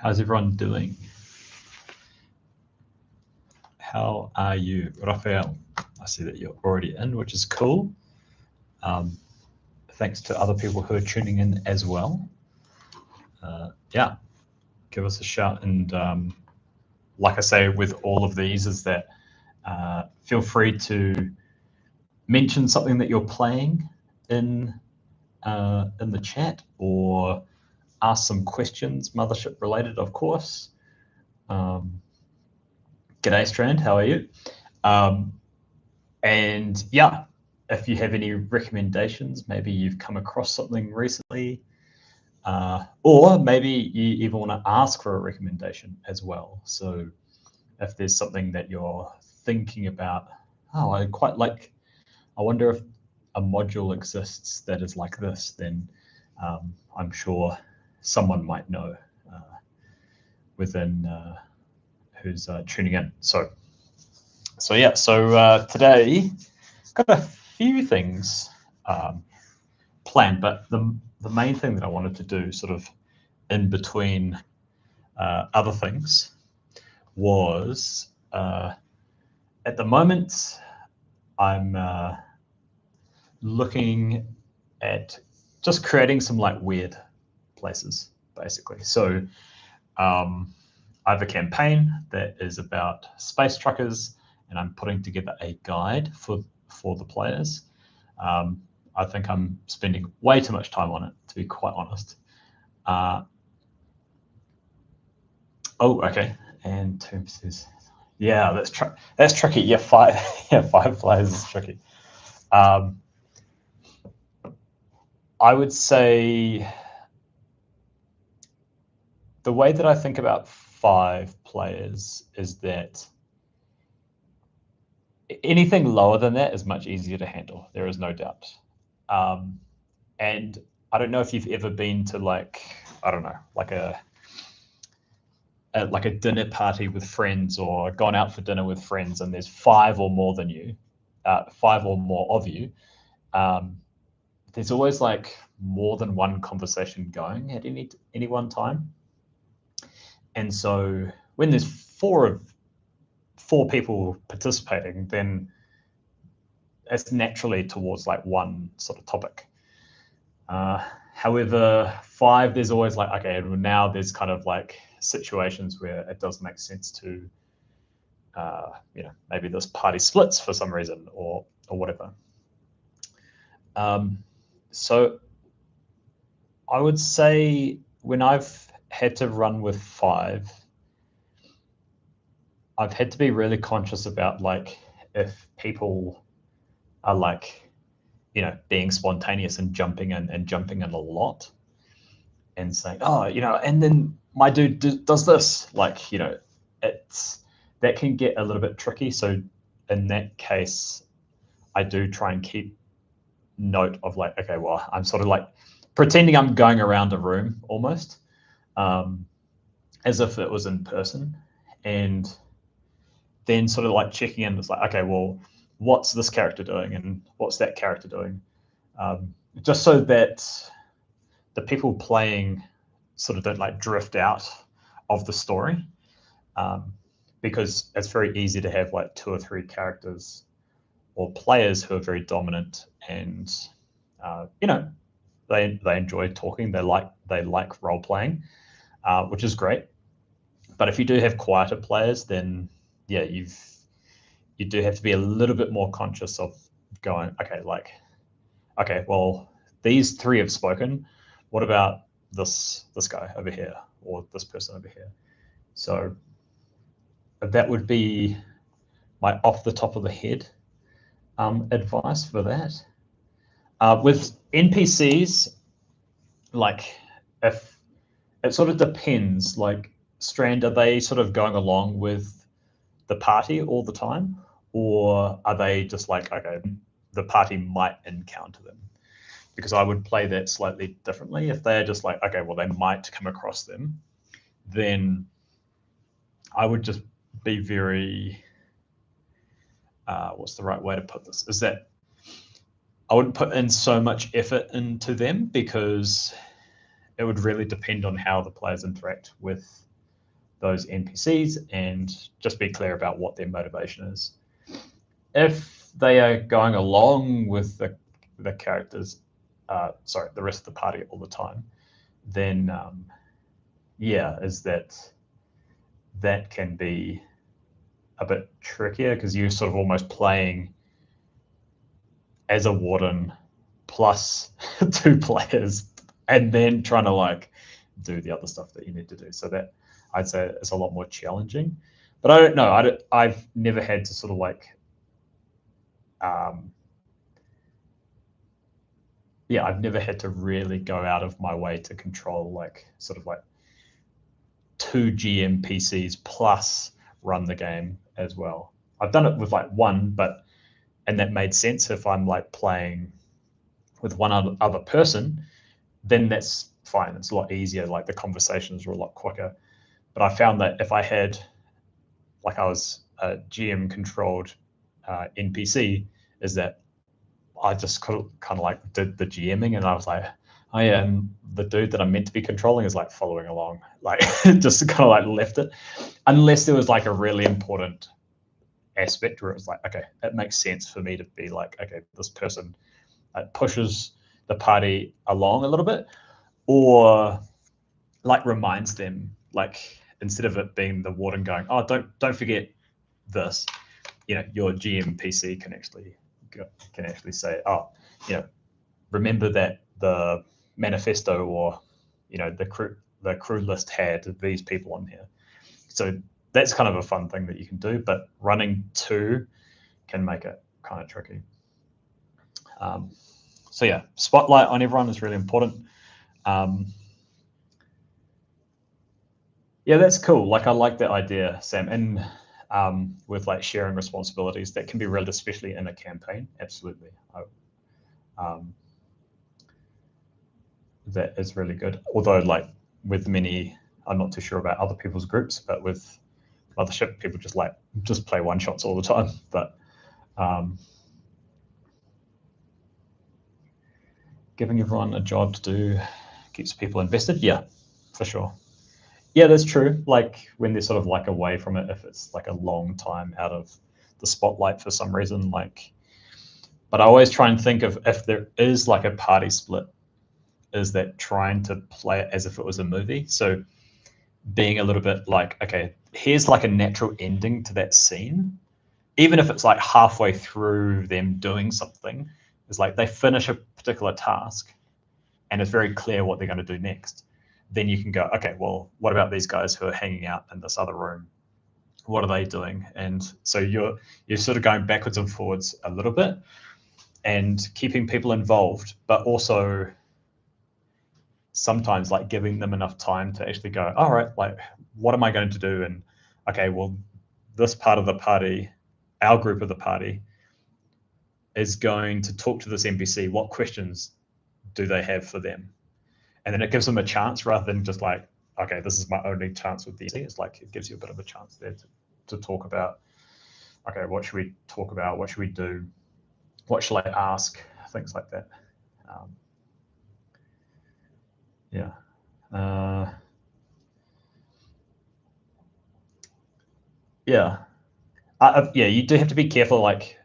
How's everyone doing? How are you, Rafael? I see that you're already in, which is cool. Thanks to other people who are tuning in as well. Yeah, give us a shout. And like I say, with all of these, is that feel free to mention something that you're playing in the chat, or ask some questions, Mothership related, of course. G'day, Strand, how are you? And yeah, if you have any recommendations, maybe you've come across something recently, or maybe you even want to ask for a recommendation as well. So if there's something that you're thinking about, oh, I quite like, I wonder if a module exists that is like this, then I'm sure someone might know within who's tuning in. So yeah, so today got a few things planned, but the main thing that I wanted to do, sort of in between other things, was at the moment I'm looking at just creating some like weird places, basically. So I have a campaign that is about space truckers, and I'm putting together a guide for the players. I think I'm spending way too much time on it, to be quite honest. Oh, okay. And Tomb says, yeah, that's tricky. Yeah, five players is tricky. I would say the way that I think about 5 players is that anything lower than that is much easier to handle. There is no doubt. And I don't know if you've ever been to, like, I don't know, like a dinner party with friends, or gone out for dinner with friends, and there's 5 or more than you, 5 or more of you. There's always like more than one conversation going at any one time. And so when there's 4 people participating, then it's naturally towards like one sort of topic. However, 5, there's always like, okay, now there's kind of like situations where it does make sense to, maybe this party splits for some reason, or whatever. So I would say when I've had to run with 5, I've had to be really conscious about, like, if people are like, being spontaneous and jumping in a lot, and saying, oh, and then my dude does this, like, that can get a little bit tricky. So in that case, I do try and keep note of, like, okay, well, I'm sort of like pretending I'm going around a room almost, as if it was in person, and then sort of like checking in. It's like, okay, well, what's this character doing and what's that character doing? Just so that the people playing sort of don't like drift out of the story, because it's very easy to have like 2 or 3 characters or players who are very dominant, and they enjoy talking, they like role playing, which is great. But if you do have quieter players, then yeah, you do have to be a little bit more conscious of going, okay, well, these 3 have spoken. What about this guy over here, or this person over here? So that would be my off the top of the head advice for that. With NPCs, like, if it sort of depends, like, Strand, are they sort of going along with the party all the time, or are they just like, okay, the party might encounter them? Because I would play that slightly differently. If they're just like, okay, well, they might come across them, then I would just be very, what's the right way to put this? Is that I wouldn't put in so much effort into them, because it would really depend on how the players interact with those NPCs and just be clear about what their motivation is. If they are going along with the characters, the rest of the party all the time, then is that can be a bit trickier because you're sort of almost playing as a warden plus 2 players and then trying to like do the other stuff that you need to do. So that I'd say it's a lot more challenging. But I don't know. I've never had to sort of like I've never had to really go out of my way to control like sort of like 2 GM PCs plus run the game as well. I've done it with like one, and that made sense. If I'm like playing with one other person, then that's fine. It's a lot easier. Like the conversations were a lot quicker. But I found that if I had, like I was a GM controlled NPC, is that I just kind of like did the GMing, and I was like, oh yeah, and the dude that I'm meant to be controlling is like following along, like just kind of like left it, unless there was like a really important aspect where it was like, okay, it makes sense for me to be like, okay, this person pushes the party along a little bit, or like reminds them, like instead of it being the warden going, oh, don't forget this, your GM PC can actually say, oh, remember that the manifesto or the crew list had these people on here. So that's kind of a fun thing that you can do, but running 2 can make it kind of tricky. So yeah, spotlight on everyone is really important. Yeah, that's cool. Like I like that idea, Sam. And with like sharing responsibilities, that can be real, especially in a campaign. Absolutely. That is really good. Although like with many, I'm not too sure about other people's groups, but with Mothership, people just play one shots all the time. But giving everyone a job to do keeps people invested. Yeah, for sure. Yeah, that's true. Like when they're sort of like away from it, if it's like a long time out of the spotlight for some reason, like, but I always try and think of if there is like a party split, is that trying to play it as if it was a movie. So being a little bit like, okay, here's like a natural ending to that scene. Even if it's like halfway through them doing something, it's like they finish a particular task and it's very clear what they're going to do next. Then you can go, okay, well, what about these guys who are hanging out in this other room? What are they doing? And so you're sort of going backwards and forwards a little bit and keeping people involved, but also sometimes like giving them enough time to actually go, all right, like, what am I going to do? And okay, well, this part of the party, our group of the party, is going to talk to this NPC. What questions do they have for them? And then it gives them a chance rather than just like, okay, this is my only chance with the NPC. It's like it gives you a bit of a chance there to talk about, okay, what should we talk about? What should we do? What shall I ask? Things like that. Yeah. Yeah. Yeah, you do have to be careful, like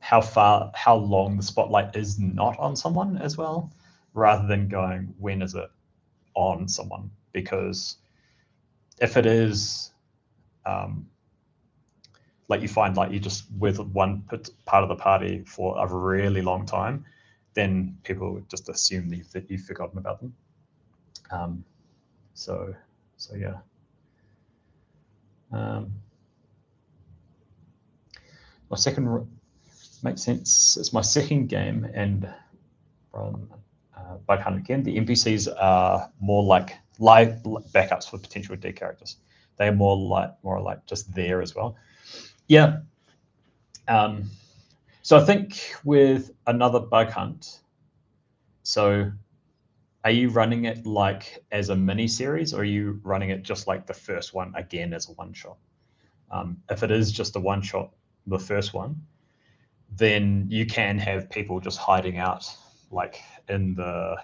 how long the spotlight is not on someone as well, rather than going, when is it on someone? Because if it is, like you find like you just with one part of the party for a really long time, then people just assume that you've forgotten about them. So yeah. My second makes sense. It's my second game, and from Bug Hunt again, the NPCs are more like live backups for potential dead characters. They are more like just there as well. Yeah. So I think with another Bug Hunt, so are you running it like as a mini series, or are you running it just like the first one again as a one shot? If it is just a one shot, the first one, then you can have people just hiding out like in the,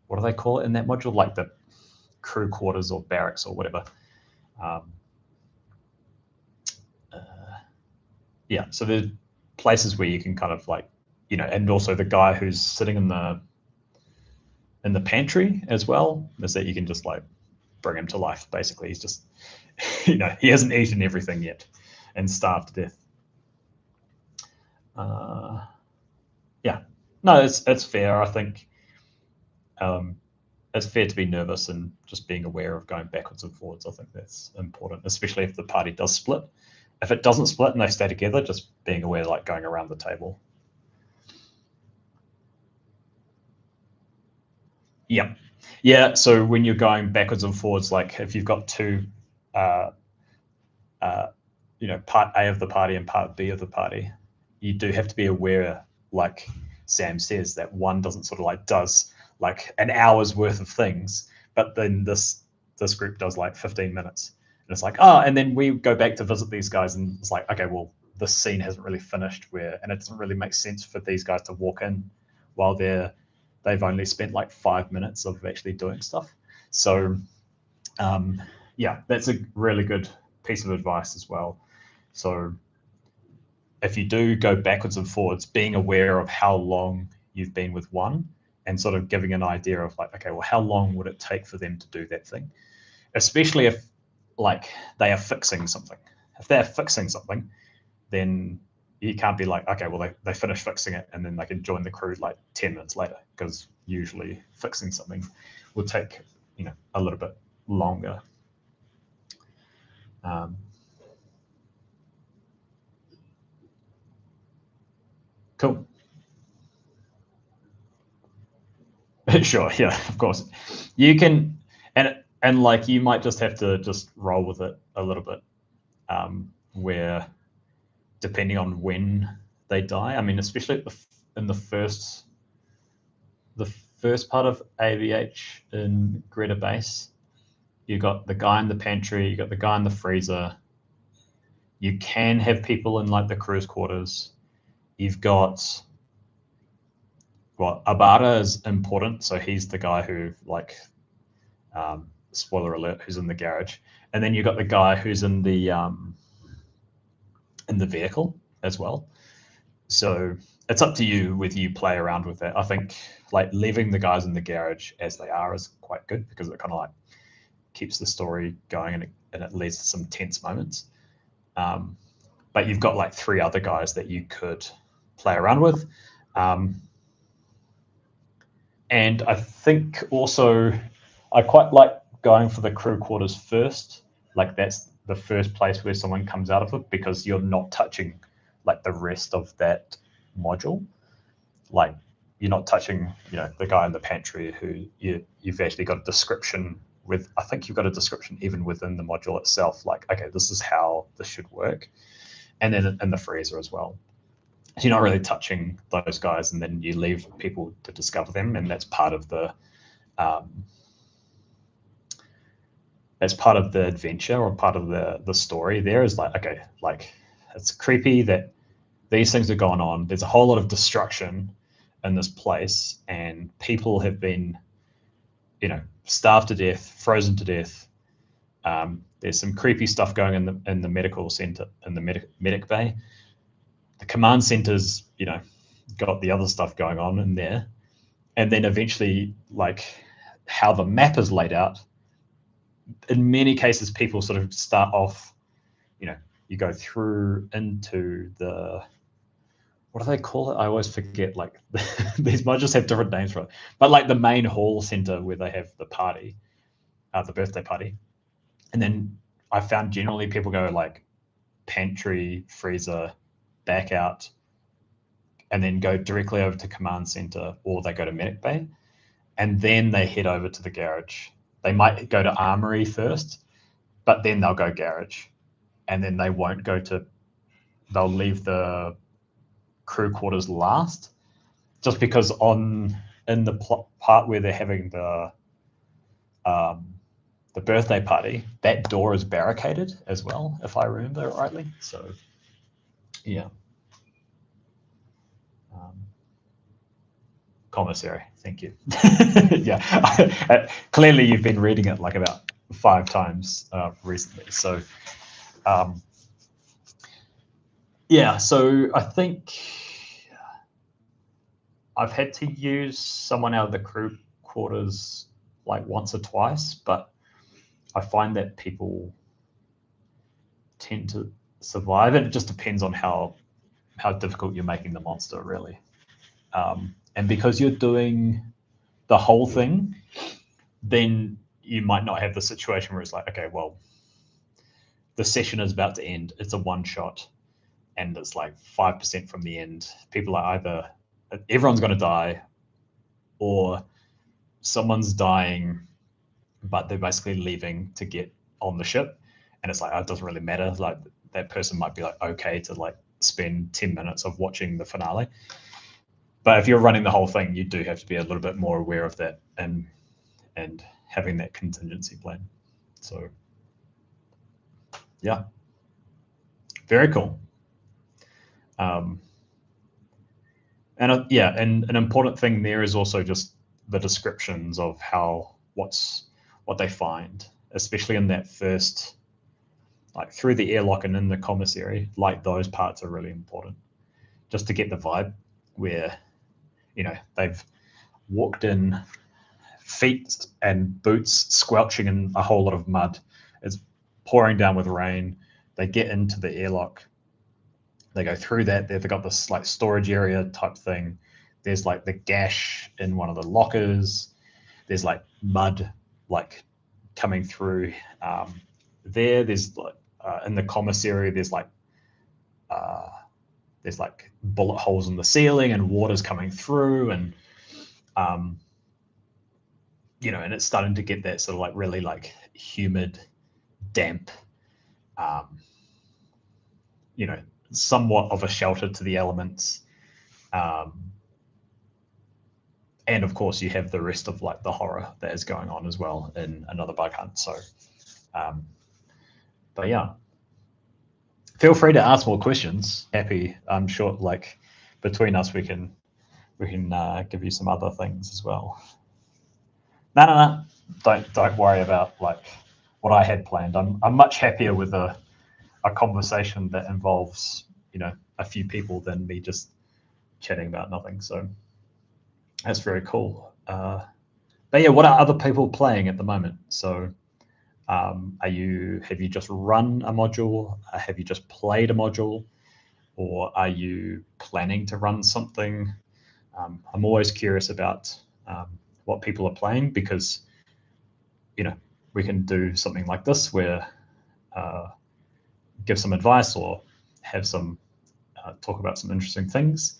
what do they call it in that module? Like the crew quarters or barracks or whatever. Yeah, so there's places where you can kind of like, and also the guy who's sitting in the pantry as well, is that you can just like bring him to life. Basically, he's just, he hasn't eaten everything yet and starved to death. Yeah, no, it's fair. I think it's fair to be nervous and just being aware of going backwards and forwards. I think that's important, especially if the party does split. If it doesn't split and they stay together, just being aware, like going around the table. Yeah. Yeah. So when you're going backwards and forwards, like if you've got two, part A of the party and part B of the party, you do have to be aware, like Sam says, that one doesn't sort of like does like an hour's worth of things, but then this group does like 15 minutes. And it's like, oh, and then we go back to visit these guys, and it's like, okay, well, this scene hasn't really finished and it doesn't really make sense for these guys to walk in while they've only spent like 5 minutes of actually doing stuff. So yeah, that's a really good piece of advice as well. So if you do go backwards and forwards, being aware of how long you've been with one and sort of giving an idea of like, okay, well, how long would it take for them to do that thing? Especially if like they are fixing something. If they're fixing something, then you can't be like, okay, well, they finish fixing it and then they can join the crew like 10 minutes later, because usually fixing something will take, a little bit longer. Cool. Sure, yeah, of course. You can, and like you might just have to just roll with it a little bit, where depending on when they die. I mean, especially in the first part of AVH in Greta Base, you got the guy in the pantry, you got the guy in the freezer. You can have people in like the crew's quarters. You've got, well, Abara is important, so he's the guy who like, spoiler alert, who's in the garage, and then you got the guy who's in the vehicle as well. So it's up to you whether you play around with that. I think like leaving the guys in the garage as they are is quite good, because it kind of like keeps the story going, and it leads to some tense moments. But you've got like 3 other guys that you could play around with. And I think also I quite like going for the crew quarters first. Like that's the first place where someone comes out of it, because you're not touching like the rest of that module. Like you're not touching, the guy in the pantry who you've actually got a description with. I think you've got a description even within the module itself. Like, okay, this is how this should work. And then in the freezer as well. So you're not really touching those guys, and then you leave people to discover them, and that's part of the adventure, or part of the story. There is like, okay, like it's creepy that these things are going on. There's a whole lot of destruction in this place, and people have been, starved to death, frozen to death. There's some creepy stuff going in the medical center, in the medic bay. The command center's, got the other stuff going on in there. And then eventually, like how the map is laid out, in many cases, people sort of start off, you go through into the, what do they call it? I always forget, like these modules have different names for it, but like the main hall center where they have the party, the birthday party. And then I found generally people go like pantry, freezer, back out, and then go directly over to command center, or they go to medic bay, and then they head over to the garage. They might go to armory first, but then they'll go garage, and then they won't go to, they'll leave the crew quarters last, just because in the part where they're having the birthday party, that door is barricaded as well, if I remember rightly. So yeah. Commissary, thank you. Yeah, clearly you've been reading it like about 5 times recently. So yeah, so I think I've had to use someone out of the crew quarters like once or twice, but I find that people tend to survive, and it just depends on how difficult you're making the monster, really. And because you're doing the whole thing, then you might not have the situation where it's like, okay, well, the session is about to end. It's a one shot, and it's like 5% from the end. People are either everyone's going to die, or someone's dying, but they're basically leaving to get on the ship, and it's like, oh, it doesn't really matter. Like that person might be like okay to like spend 10 minutes of watching the finale. But if you're running the whole thing, you do have to be a little bit more aware of that and having that contingency plan. So yeah, very cool. And yeah, and an important thing there is also just the descriptions of what they find, especially in that first, like through the airlock and in the commissary. Like those parts are really important, just to get the vibe where, you know, they've walked in, feet and boots squelching in a whole lot of mud. It's pouring down with rain. They get into the airlock. They go through that. They've got this like storage area type thing. There's like the gash in one of the lockers. There's like mud like coming through there. There's like in the commissary. There's like bullet holes in the ceiling and water's coming through, and you know, and it's starting to get that sort of like really like humid, damp, you know, somewhat of a shelter to the elements. And of course, you have the rest of like the horror that is going on as well in another bug hunt. So, but yeah, feel free to ask more questions. Happy, I'm sure. Like between us, we can give you some other things as well. No. Don't worry about like what I had planned. I'm much happier with a conversation that involves, you know, a few people than me just chatting about nothing. So that's very cool. But yeah, what are other people playing at the moment? So have you just run a module? Have you just played a module? Or are you planning to run something? I'm always curious about what people are playing, because, you know, we can do something like this where give some advice or have some talk about some interesting things.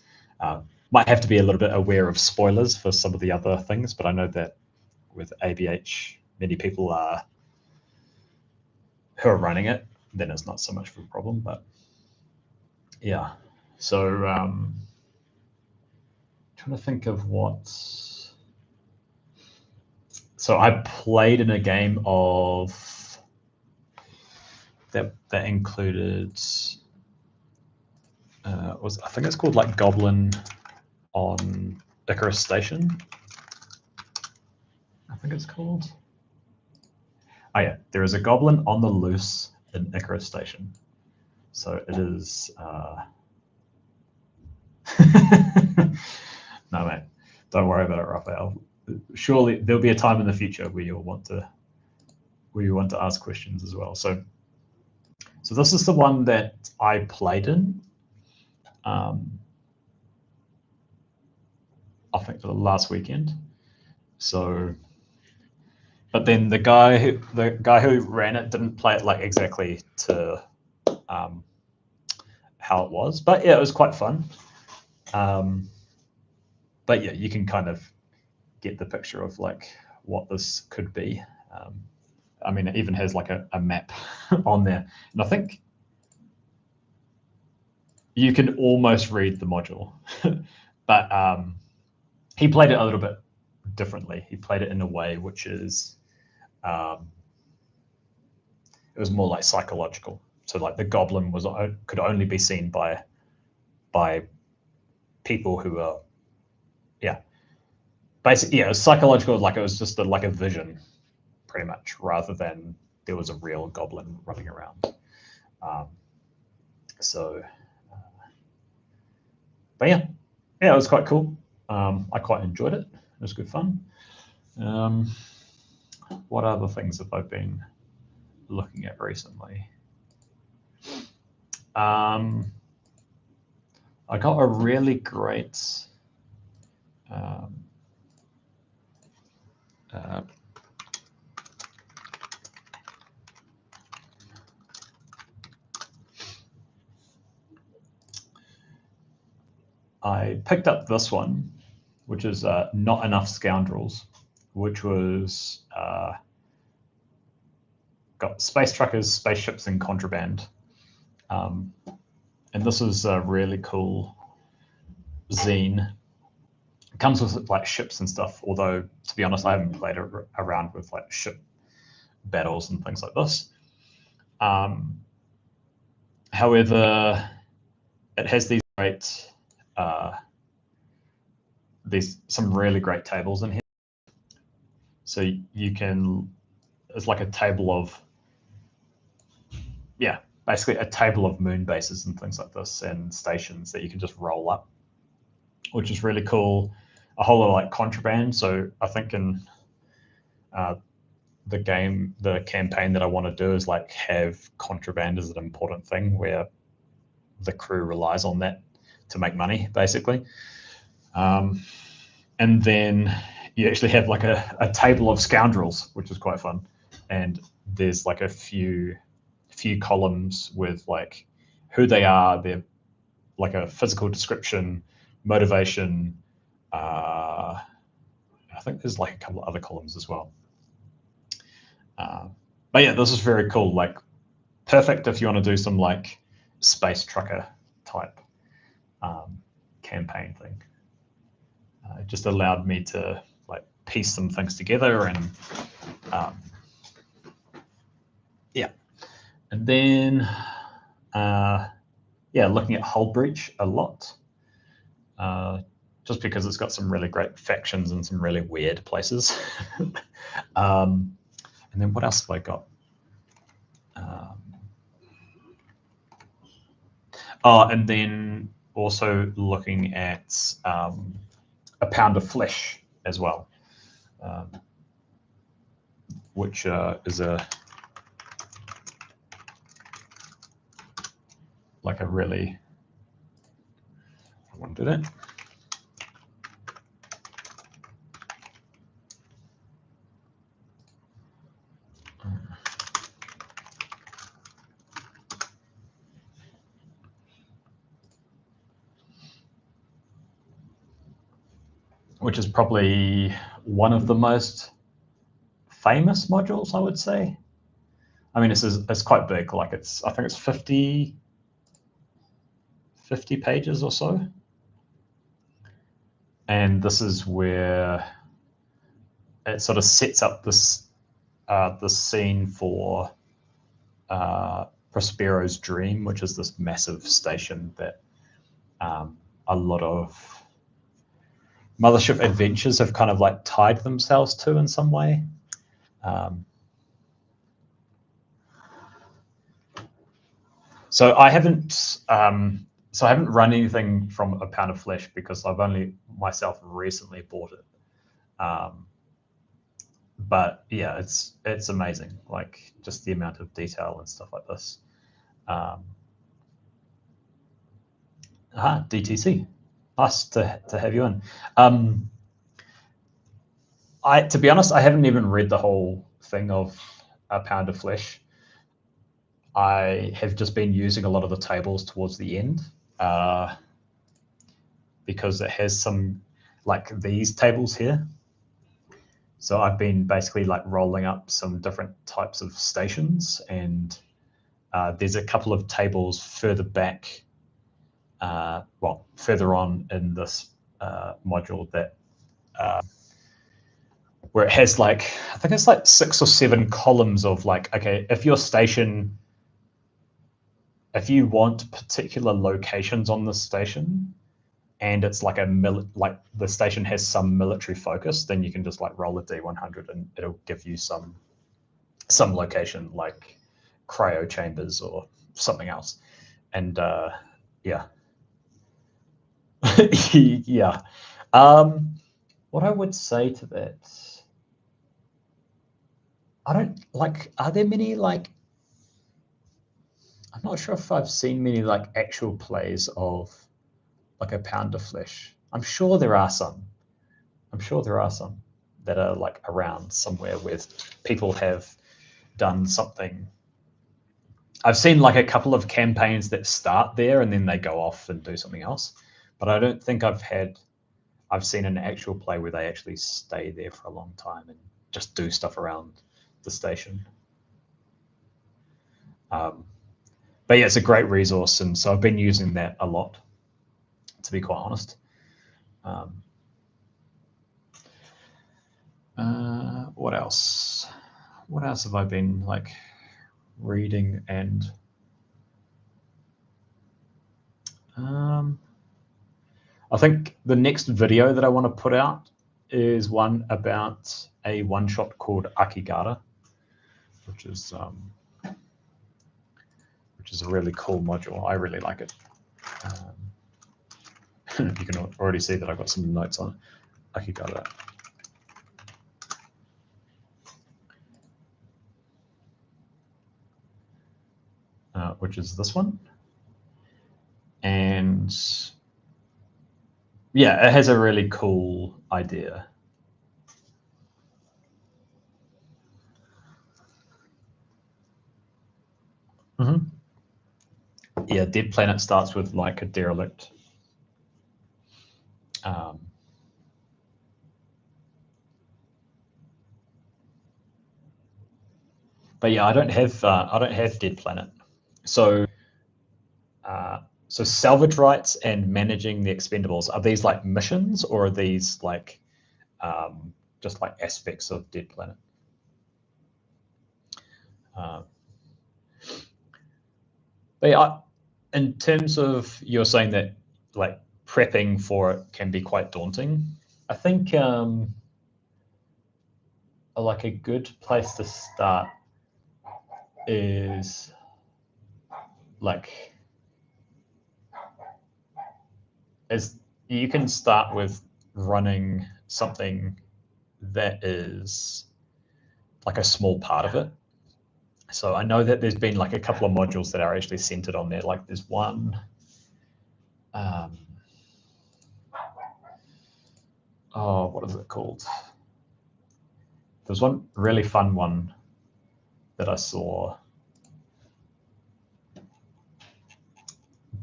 Might have to be a little bit aware of spoilers for some of the other things, but I know that with ABH, many people who are running it, then it's not so much of a problem. But yeah, so trying to think of what. So I played in a game of that included I think it's called like Goblin on Icarus Station. I think it's called. Oh yeah, there is a goblin on the loose in Icarus Station. So it is. No, mate, don't worry about it, Raphael. Surely there'll be a time in the future where you want to ask questions as well. So this is the one that I played in. I think for the last weekend. So, but then the guy who ran it didn't play it like exactly to how it was. But yeah, it was quite fun. But yeah, you can kind of get the picture of like what this could be. I mean, it even has like a map on there, and I think you can almost read the module. But he played it a little bit differently. He played it in a way which is it was more like psychological. So like the goblin could only be seen by people who are basically, yeah, it was psychological. Like it was just like a vision pretty much, rather than there was a real goblin running around. But yeah, it was quite cool. I quite enjoyed it. It was good fun. What other things have I been looking at recently? I got a really great I picked up this one, which is Not Enough Scoundrels, which was got space truckers, spaceships, and contraband. And this is a really cool zine. It comes with like ships and stuff, although to be honest, I haven't played around with like ship battles and things like this. However, it has these great there's some really great tables in here. So you can, it's like a table of, yeah, basically a table of moon bases and things like this, and stations that you can just roll up, which is really cool. A whole lot of like contraband. So I think in the campaign that I want to do is like have contraband as an important thing where the crew relies on that to make money, basically. And then you actually have like a table of scoundrels, which is quite fun. And there's like a few columns with like who they are, their like a physical description, motivation. I think there's like a couple of other columns as well. But yeah, this is very cool. Like perfect if you want to do some like space trucker type campaign thing. It just allowed me to like piece some things together, and yeah. And then yeah, looking at Hull Breach a lot, just because it's got some really great factions and some really weird places. And then what else have I got? And then also looking at A Pound of Flesh as well, which is like a really, I want to do that. Which is probably one of the most famous modules, I would say. I mean, it's quite big. Like I think it's 50 pages or so. And this is where it sort of sets up this the scene for Prospero's Dream, which is this massive station that a lot of Mothership adventures have kind of like tied themselves to in some way. So I haven't run anything from A Pound of Flesh because I've only myself recently bought it. But yeah, it's amazing, like just the amount of detail and stuff like this. DTC. Nice to have you in. To be honest, I haven't even read the whole thing of A Pound of Flesh. I have just been using a lot of the tables towards the end because it has some like these tables here. So I've been basically like rolling up some different types of stations, and there's a couple of tables further back, well, further on in this module that where it has like, I think it's like 6 or 7 columns of like, okay, if your station, if you want particular locations on the station, and it's like like the station has some military focus, then you can just like roll a D100 and it'll give you some some location like cryo chambers or something else. And yeah. Yeah. What I would say to that, I don't like, are there many like, I'm not sure if I've seen many like actual plays of like a pound of flesh. I'm sure there are some. I'm sure there are some that are like around somewhere where people have done something. I've seen like a couple of campaigns that start there and then they go off and do something else. But I don't think I've seen an actual play where they actually stay there for a long time and just do stuff around the station. But yeah, it's a great resource, and so I've been using that a lot, to be quite honest. What else? What else have I been like reading and I think the next video that I want to put out is one about a one-shot called Akigara, which is a really cool module. I really like it. You can already see that I've got some notes on Akigara. Which is this one. And yeah, it has a really cool idea. Yeah, Dead Planet starts with like a derelict. But yeah, I don't have Dead Planet. So so salvage rights and managing the expendables, are these like missions or are these like just like aspects of Dead Planet? But yeah, in terms of, you're saying that like prepping for it can be quite daunting. I think like a good place to start is like, you can start with running something that is like a small part of it. So I know that there's been like a couple of modules that are actually centered on there. Like there's one, what is it called? There's one really fun one that I saw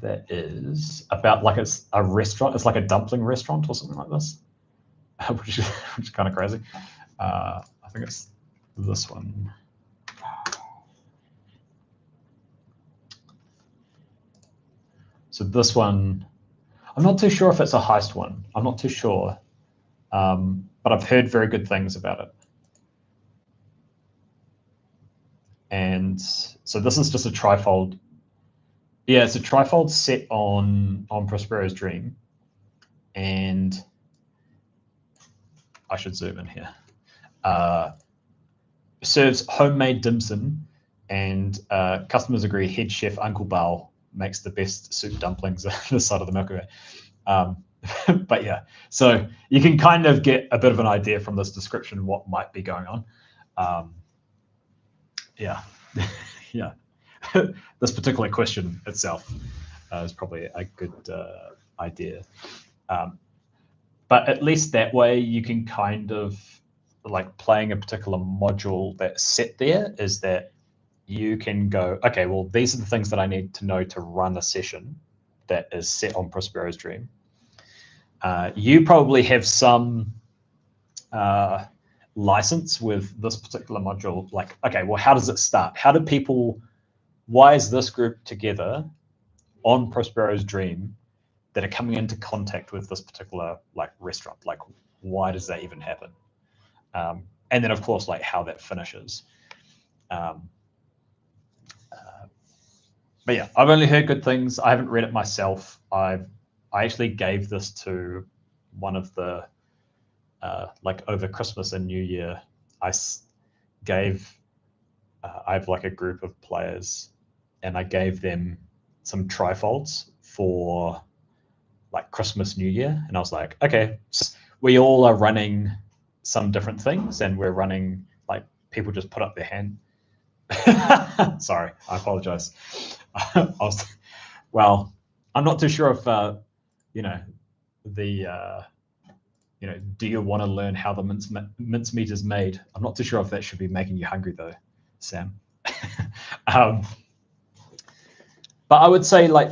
that is about like a restaurant. It's like a dumpling restaurant or something like this, which is kind of crazy. I think it's this one. So this one, I'm not too sure if it's a heist one. I'm not too sure, but I've heard very good things about it. And so this is just a trifold. Yeah, it's a trifold set on Prospero's Dream, and I should zoom in here. Serves homemade dim sum, and customers agree head chef Uncle Bao makes the best soup dumplings on the side of the Milky Way. But yeah, so you can kind of get a bit of an idea from this description what might be going on. Yeah, yeah. This particular question itself is probably a good idea. But at least that way you can kind of like, playing a particular module that's set there is that you can go, okay, well, these are the things that I need to know to run a session that is set on Prospero's Dream. You probably have some license with this particular module. Like, okay, well, how does it start? Why is this group together on Prospero's Dream that are coming into contact with this particular like restaurant? Like, why does that even happen? And then of course, like how that finishes. But yeah, I've only heard good things. I haven't read it myself. I actually gave this to one of the like over Christmas and New Year. I gave I have like a group of players, and I gave them some trifolds for like Christmas, New Year, and I was like, okay, we all are running some different things, and we're running like people just put up their hand. Sorry, I apologize. Well, I'm not too sure if do you want to learn how the mincemeat is made? I'm not too sure if that should be making you hungry though, Sam. But I would say like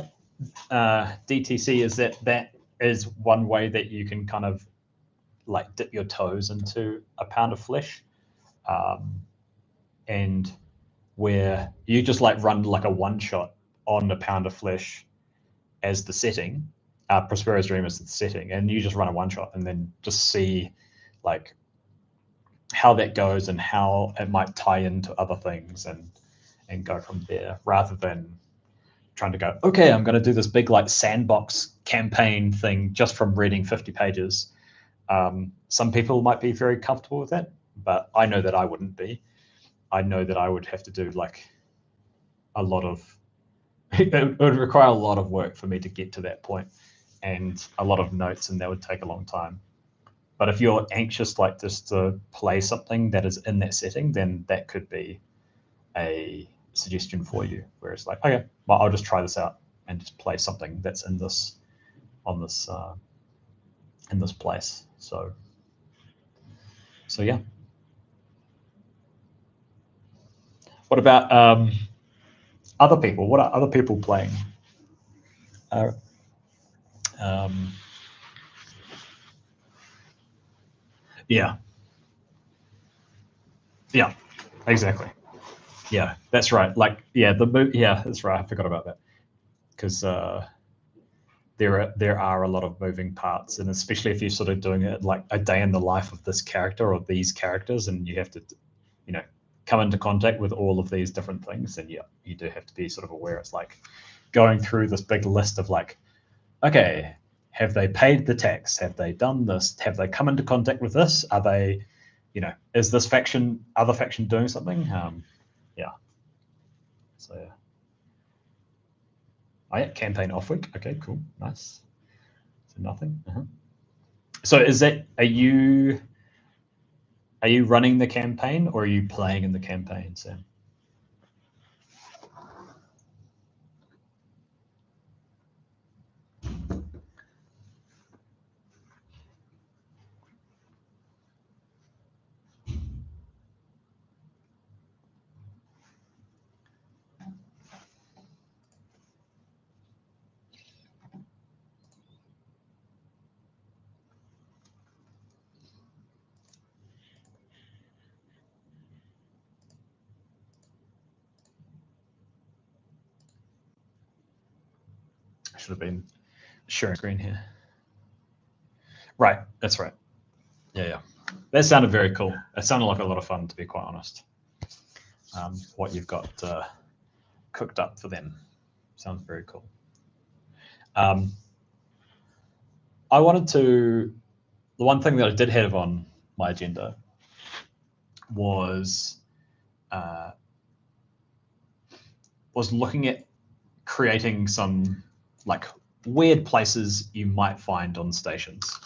DTC is that is one way that you can kind of like dip your toes into a pound of flesh, and where you just like run like a one shot on a pound of flesh as the setting, Prospero's Dream is the setting, and you just run a one shot and then just see like how that goes and how it might tie into other things and go from there, rather than trying to go, okay, I'm going to do this big like sandbox campaign thing just from reading 50 pages. Some people might be very comfortable with that, but I know that I wouldn't be. I know that I would have to do like a lot of, it would require a lot of work for me to get to that point, and a lot of notes, and that would take a long time. But if you're anxious like just to play something that is in that setting, then that could be a suggestion for you, where it's like, okay, well, I'll just try this out and just play something that's in this place. So yeah. What about other people? What are other people playing? Yeah, exactly. Yeah, that's right. Like, yeah, yeah, that's right. I forgot about that, because there are a lot of moving parts, and especially if you're sort of doing it like a day in the life of this character or these characters, and you have to, come into contact with all of these different things, then yeah, you do have to be sort of aware. It's like going through this big list of like, okay, have they paid the tax? Have they done this? Have they come into contact with this? Are they, is this other faction doing something? Yeah. So yeah. Oh, yeah, campaign off week. Okay, cool, nice. So nothing. So are you running the campaign, or are you playing in the campaign, Sam? I should have been sharing screen here. Right, that's right. Yeah. That sounded very cool. It sounded like a lot of fun, to be quite honest. What you've got cooked up for them sounds very cool. The one thing that I did have on my agenda was looking at creating some like weird places you might find on stations.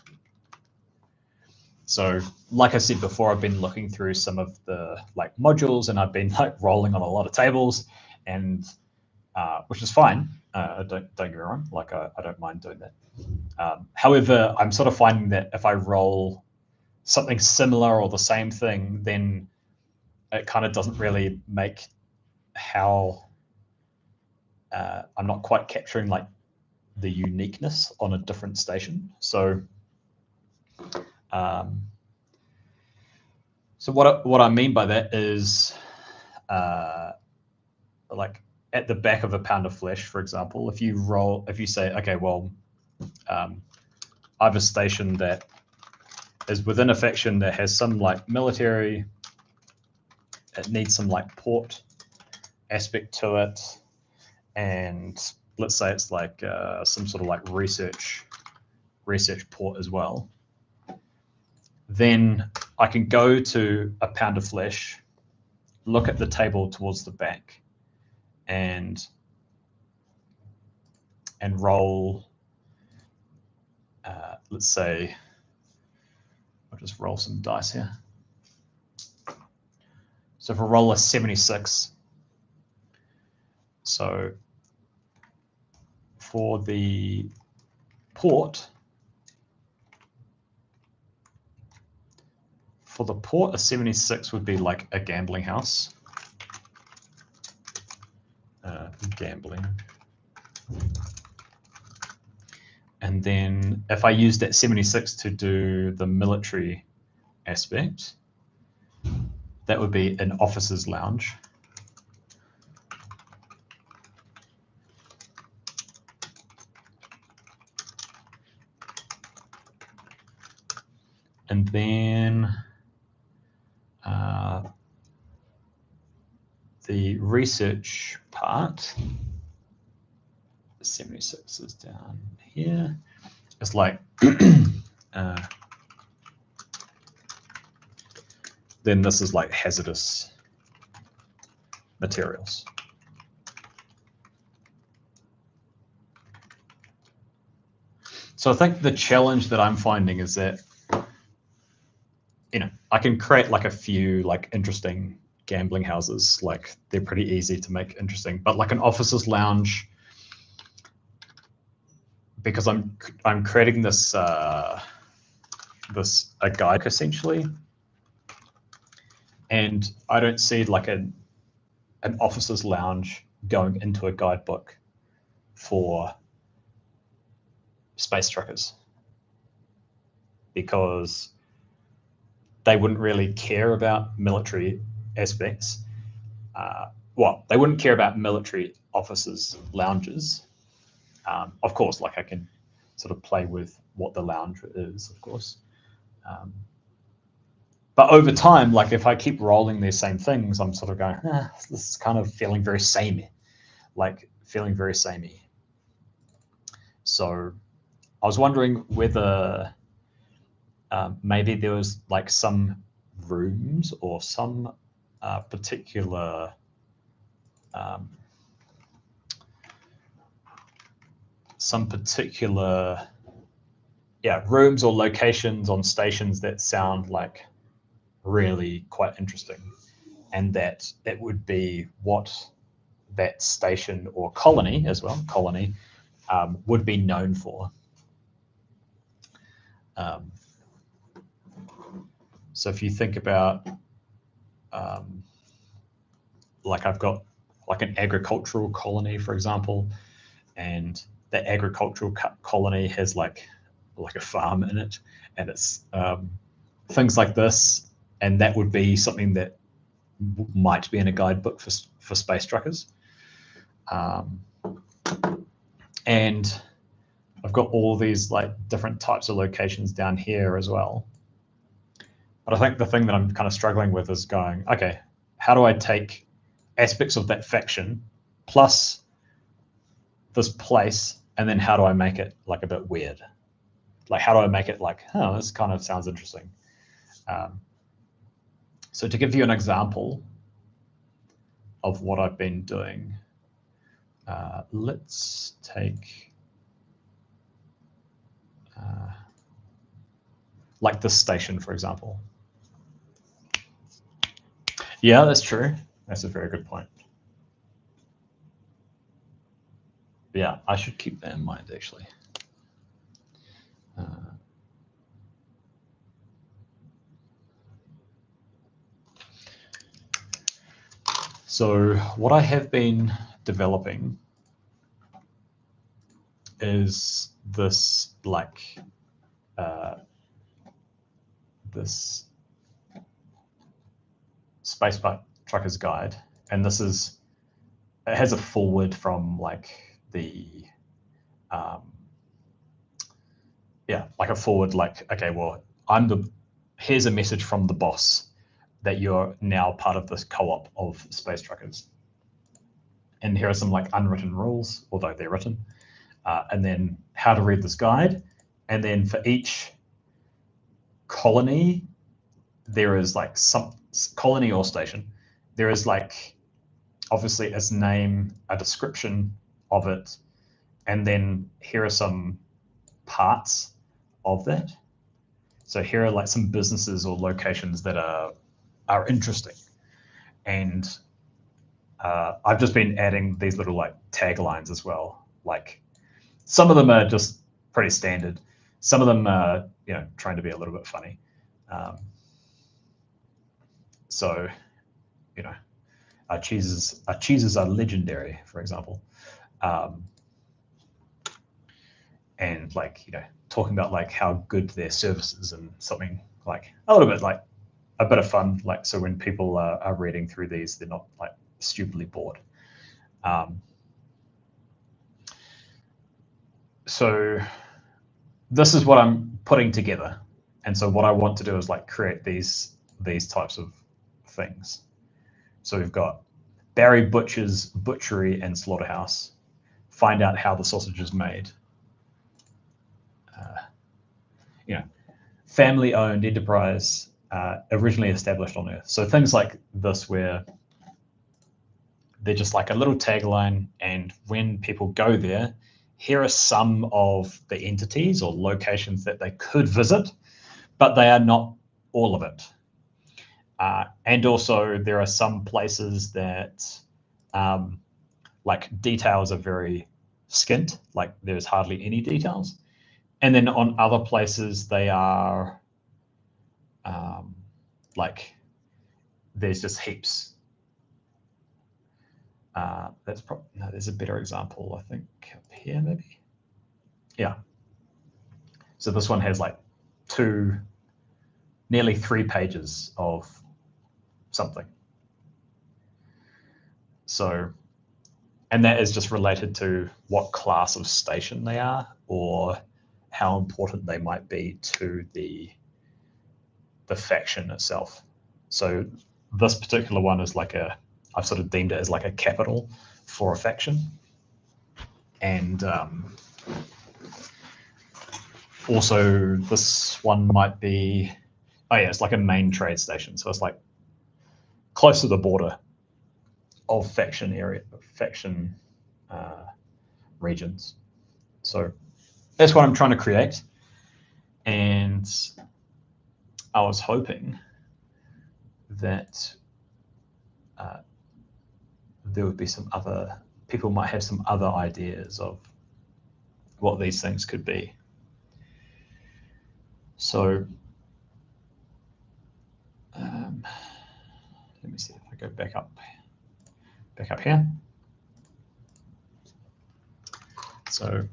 So like I said before, I've been looking through some of the like modules, and I've been like rolling on a lot of tables, and which is fine. Don't get me wrong, like I don't mind doing that. However, I'm sort of finding that if I roll something similar or the same thing, then it kind of doesn't really make how I'm not quite capturing like the uniqueness on a different station. So what I mean by that is like at the back of a pound of flesh, for example, if you say, okay, well, I have a station that is within a faction that has some like military, it needs some like port aspect to it, and let's say it's like some sort of like research port as well, then I can go to a pound of flesh, look at the table towards the back and roll, let's say, I'll just roll some dice here. So if I roll a 76, so for the port, a 76 would be like a gambling house. Gambling. And then if I use that 76 to do the military aspect, that would be an officer's lounge. And then the research part, 76 is down here. It's like, then this is like hazardous materials. So I think the challenge that I'm finding is that, I can create like a few like interesting gambling houses. Like they're pretty easy to make interesting, but like an officer's lounge, because I'm creating this a guide essentially, and I don't see like an officer's lounge going into a guidebook for space truckers, because they wouldn't really care about military aspects. Well, they wouldn't care about military officers' lounges. Of course, like I can sort of play with what the lounge is, of course. But over time, like if I keep rolling these same things, I'm sort of going, this is kind of feeling very samey, So I was wondering whether maybe there was like some rooms or some particular rooms or locations on stations that sound like really quite interesting, and that it would be what that station or colony as well, would be known for. So if you think about, like I've got like an agricultural colony, for example, and the agricultural colony has like a farm in it, and it's things like this, and that would be something that might be in a guidebook for space truckers. And I've got all these like different types of locations down here as well. But I think the thing that I'm kind of struggling with is going, okay, how do I take aspects of that faction plus this place, and then how do I make it like a bit weird? Like, how do I make it like, oh, this kind of sounds interesting? So to give you an example of what I've been doing, let's take like this station, for example. Yeah, that's true. That's a very good point. Yeah, I should keep that in mind, actually. So what I have been developing is this like this space trucker's guide, and it has a forward from like the like a forward, like, okay, well, here's a message from the boss that you're now part of this co-op of space truckers, and here are some like unwritten rules, although they're written, and then how to read this guide, and then for each colony there is like some colony or station, there is like obviously its name, a description of it, and then here are some parts of that. So here are like some businesses or locations that are interesting, and I've just been adding these little like taglines as well. Like some of them are just pretty standard. Some of them are, trying to be a little bit funny. So, our cheeses are legendary, for example. And like, talking about like how good their service is and something like a little bit like a bit of fun. Like, so when people are reading through these, they're not like stupidly bored. So this is what I'm putting together. And so what I want to do is like create these types of things. So we've got Barry Butcher's Butchery and Slaughterhouse. Find out how the sausage is made. Family-owned enterprise, originally established on Earth. So things like this where they're just like a little tagline, and when people go there, here are some of the entities or locations that they could visit, but they are not all of it. And also there are some places that like details are very skint, like there's hardly any details. And then on other places they are like there's just heaps. That's probably, no, there's a better example, I think, up here maybe. Yeah. So this one has like nearly 3 pages of something. So, and that is just related to what class of station they are or how important they might be to the faction itself. So this particular one is like I've sort of deemed it as like a capital for a faction. And also this one might be, it's like a main trade station. So it's like close to the border of faction regions. So that's what I'm trying to create. And I was hoping that there would be some other people might have some other ideas of what these things could be. So let me see if I go back up here. So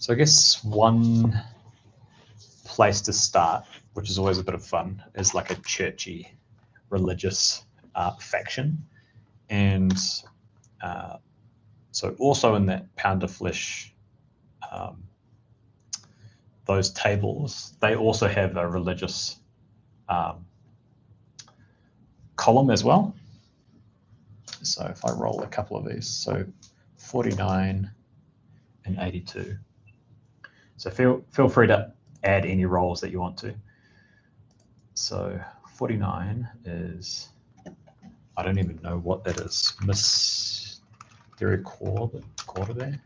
I guess one place to start, which is always a bit of fun, is like a churchy, religious faction. And so also in that pound of flesh, those tables, they also have a religious column as well. So if I roll a couple of these, so 49 and 82. So feel free to add any rolls that you want to. So 49 is, I don't even know what that is. Quarter there.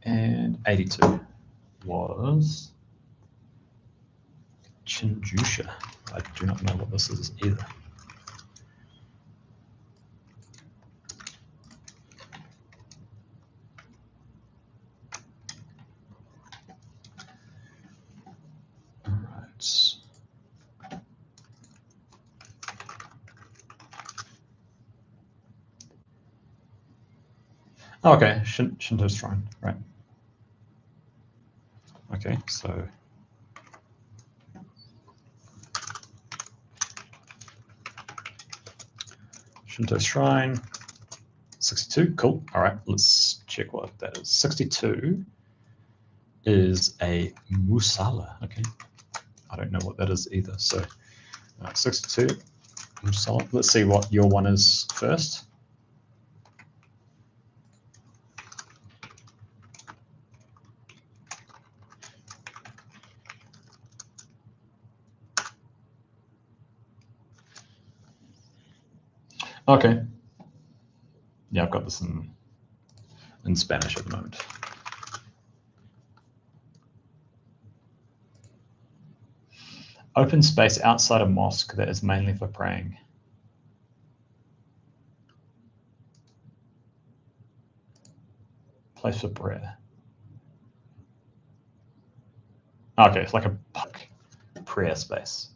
And 82 was Chinjusha. I do not know what this is either. Okay, Shinto Shrine, right. Okay, so Shinto Shrine, 62, cool. All right, let's check what that is. 62 is a Musala, okay. I don't know what that is either, so 62, Musala. Let's see what your one is first. Okay. Yeah, I've got this in Spanish at the moment. Open space outside a mosque that is mainly for praying. Place for prayer. Okay, it's like a public prayer space.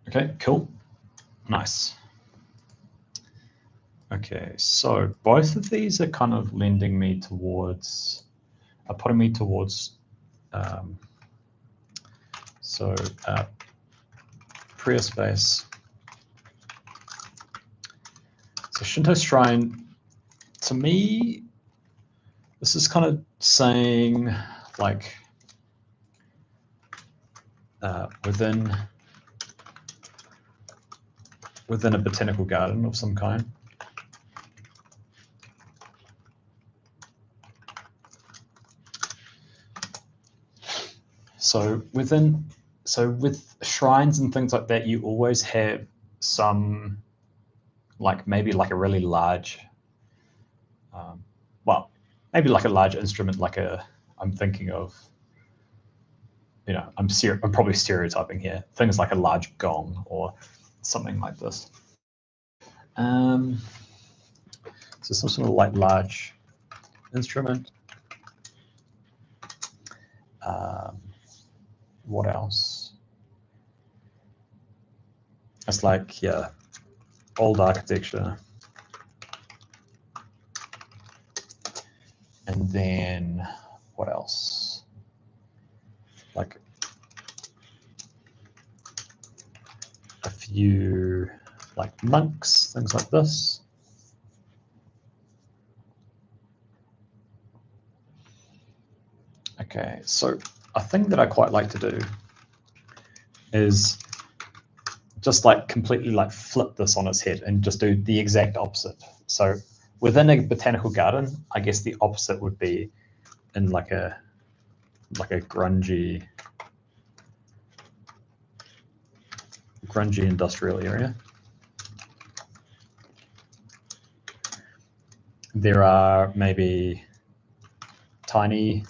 Okay, cool. Nice. Okay, so both of these are kind of lending me towards, are putting me towards, prayer space. So Shinto Shrine, to me, this is kind of saying like within a botanical garden of some kind. So with shrines and things like that, you always have some, like maybe like a really large, well, maybe like a large instrument, like I'm thinking of, you know, I'm probably stereotyping here, things like a large gong or something like this. So some sort of like large instrument. What else? It's like, yeah, old architecture. And then what else? Like a few like monks, things like this. Okay, so a thing that I quite like to do is just like completely like flip this on its head and just do the exact opposite. So within a botanical garden, I guess the opposite would be in like a grungy industrial area. There are maybe tiny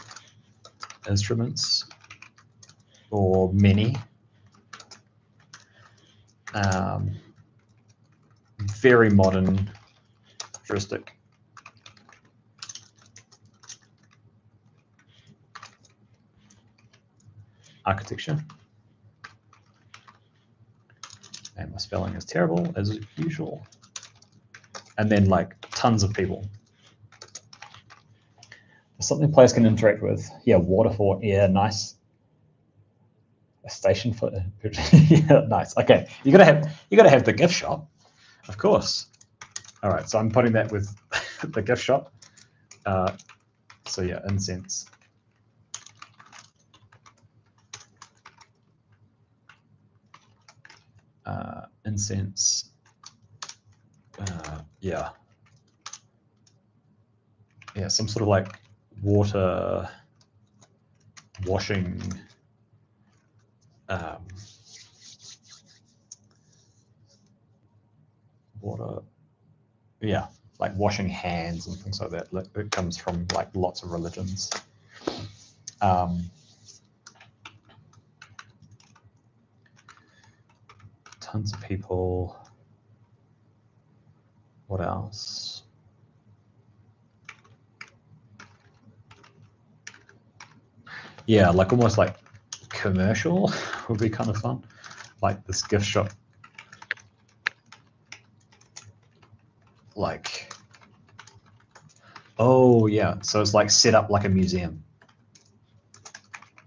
instruments or many. Very modern, futuristic. Architecture. And my spelling is terrible as usual. And then like tons of people. Something players can interact with. Yeah, water for air, nice. A station for yeah, nice. Okay, you gotta have the gift shop, of course. All right, so I'm putting that with the gift shop. So yeah, incense. Incense. Yeah, some sort of like water washing. Water, yeah, like washing hands and things like that. It comes from like lots of religions. Tons of people. What else? Yeah, like almost like commercial would be kind of fun. Like this gift shop. Like, oh yeah, so it's like set up like a museum.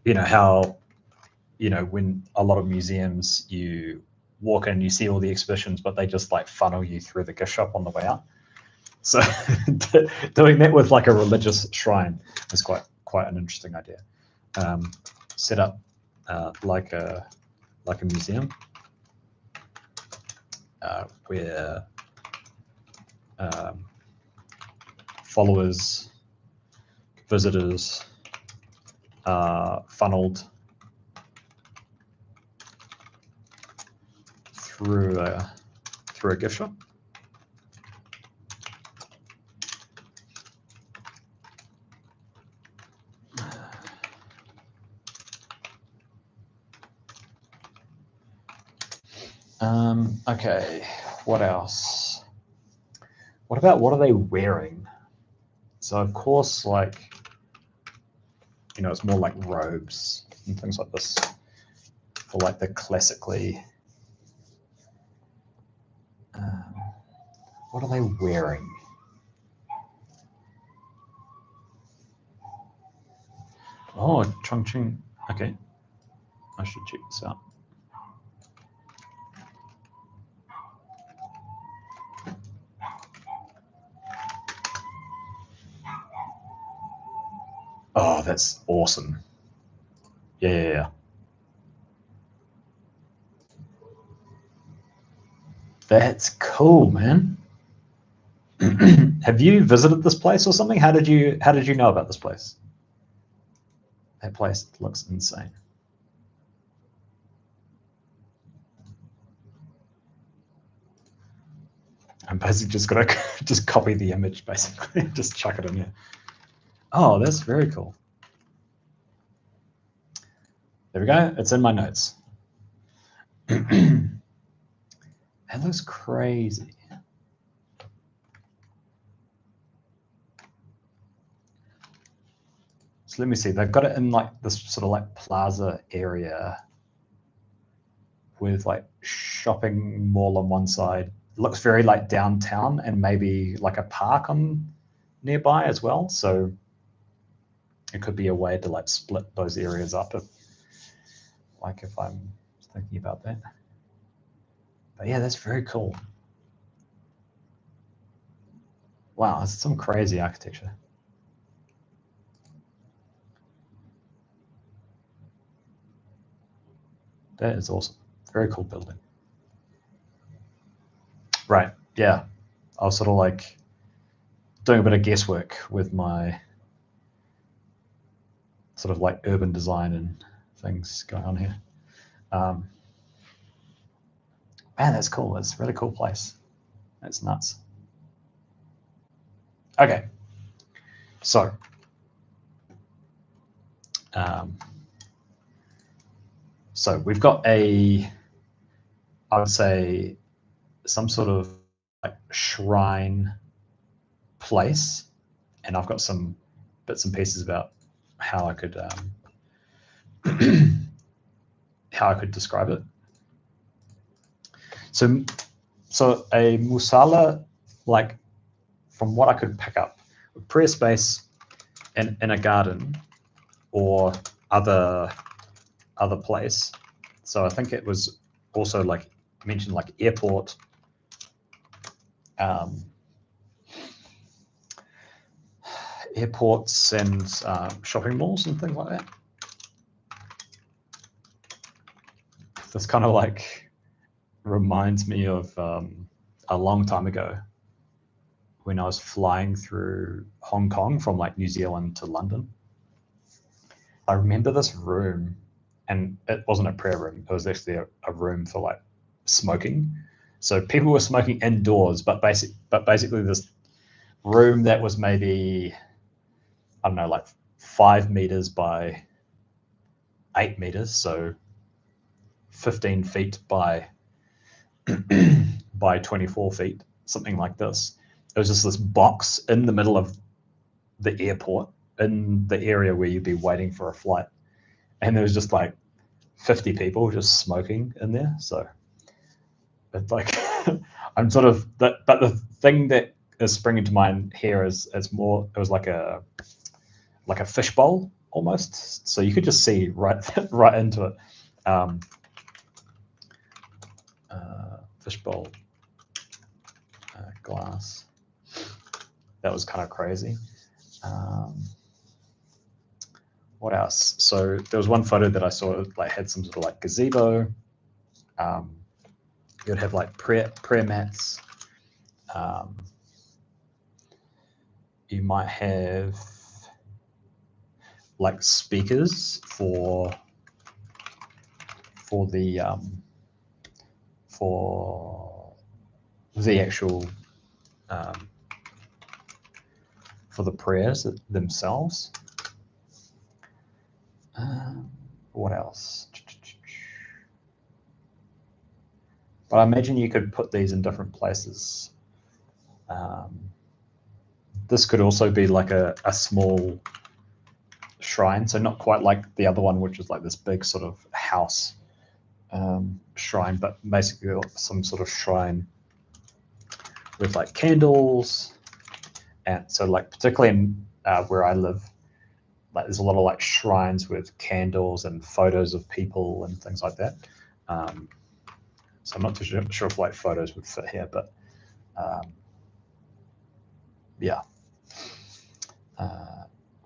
You know how, you know, when a lot of museums, you walk in, you see all the exhibitions, but they just like funnel you through the gift shop on the way out. So doing that with like a religious shrine is quite an interesting idea. Set up like a museum where followers, visitors are funneled through a gift shop. Okay, what else? What are they wearing? So of course, like, you know, it's more like robes and things like this for like the classically. What are they wearing? Oh, Chongqing. Okay, I should check this out. Oh, that's awesome. Yeah. That's cool, man. Have you visited this place or something? How did you know about this place? That place looks insane. I'm basically just gonna just copy the image, basically, just chuck it in here. Oh, that's very cool. There we go. It's in my notes. That looks crazy. So let me see. They've got it in like this sort of like plaza area with like shopping mall on one side. It looks very like downtown and maybe like a park on nearby as well. So it could be a way to like split those areas up if I'm thinking about that. But yeah, that's very cool. Wow, that's some crazy architecture. That is awesome. Very cool building. Right, yeah. I was sort of like doing a bit of guesswork with my sort of like urban design and things going on here. Man, that's cool. That's a really cool place. That's nuts. Okay, so so we've got I would say, some sort of like shrine place, and I've got some bits and pieces about how I could how I could describe it. So a musala, like from what I could pick up, a prayer space in a garden or other place. So I think it was also like mentioned like airport, airports and shopping malls and things like that. This kind of like reminds me of a long time ago when I was flying through Hong Kong from like New Zealand to London. I remember this room, and it wasn't a prayer room. It was actually a room for like smoking. So people were smoking indoors, but basically this room that was maybe, I don't know, like 5 meters by 8 meters, so 15 feet by 24 feet, something like this. It was just this box in the middle of the airport, in the area where you'd be waiting for a flight, and there was just like 50 people just smoking in there. So it's like I'm sort of but the thing that is springing to mind here is more, it was like a fishbowl almost, so you could just see right into it. Fishbowl glass. That was kind of crazy. What else? So there was one photo that I saw, like had some sort of like gazebo. You'd have like prayer mats. You might have like speakers for for the actual for the prayers themselves. What else? But I imagine you could put these in different places. This could also be like a small shrine, so not quite like the other one, which is like this big sort of house shrine, but basically some sort of shrine with like candles. And so like particularly in where I live, like there's a lot of like shrines with candles and photos of people and things like that. So I'm not too sure if like photos would fit here, but yeah,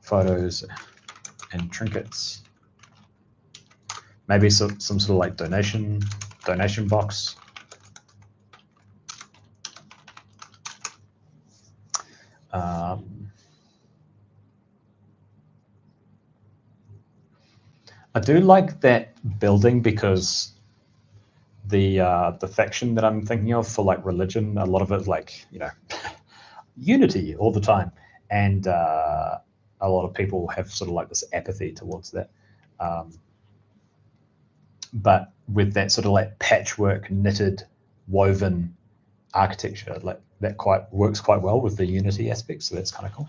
photos and trinkets. Maybe some sort of like donation box. I do like that building because the faction that I'm thinking of for like religion, a lot of it like, you know, unity all the time, and a lot of people have sort of like this apathy towards that. But with that sort of like patchwork, knitted, woven architecture, like that works quite well with the unity aspect. So that's kind of cool.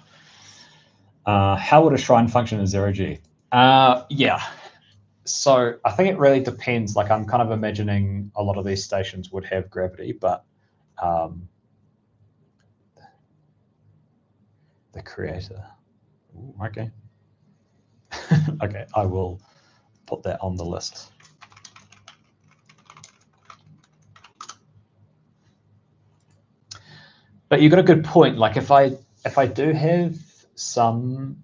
How would a shrine function in 0G? Yeah. So I think it really depends. Like I'm kind of imagining a lot of these stations would have gravity, but the creator. Ooh, okay. Okay, I will put that on the list. But you got a good point. Like if I do have some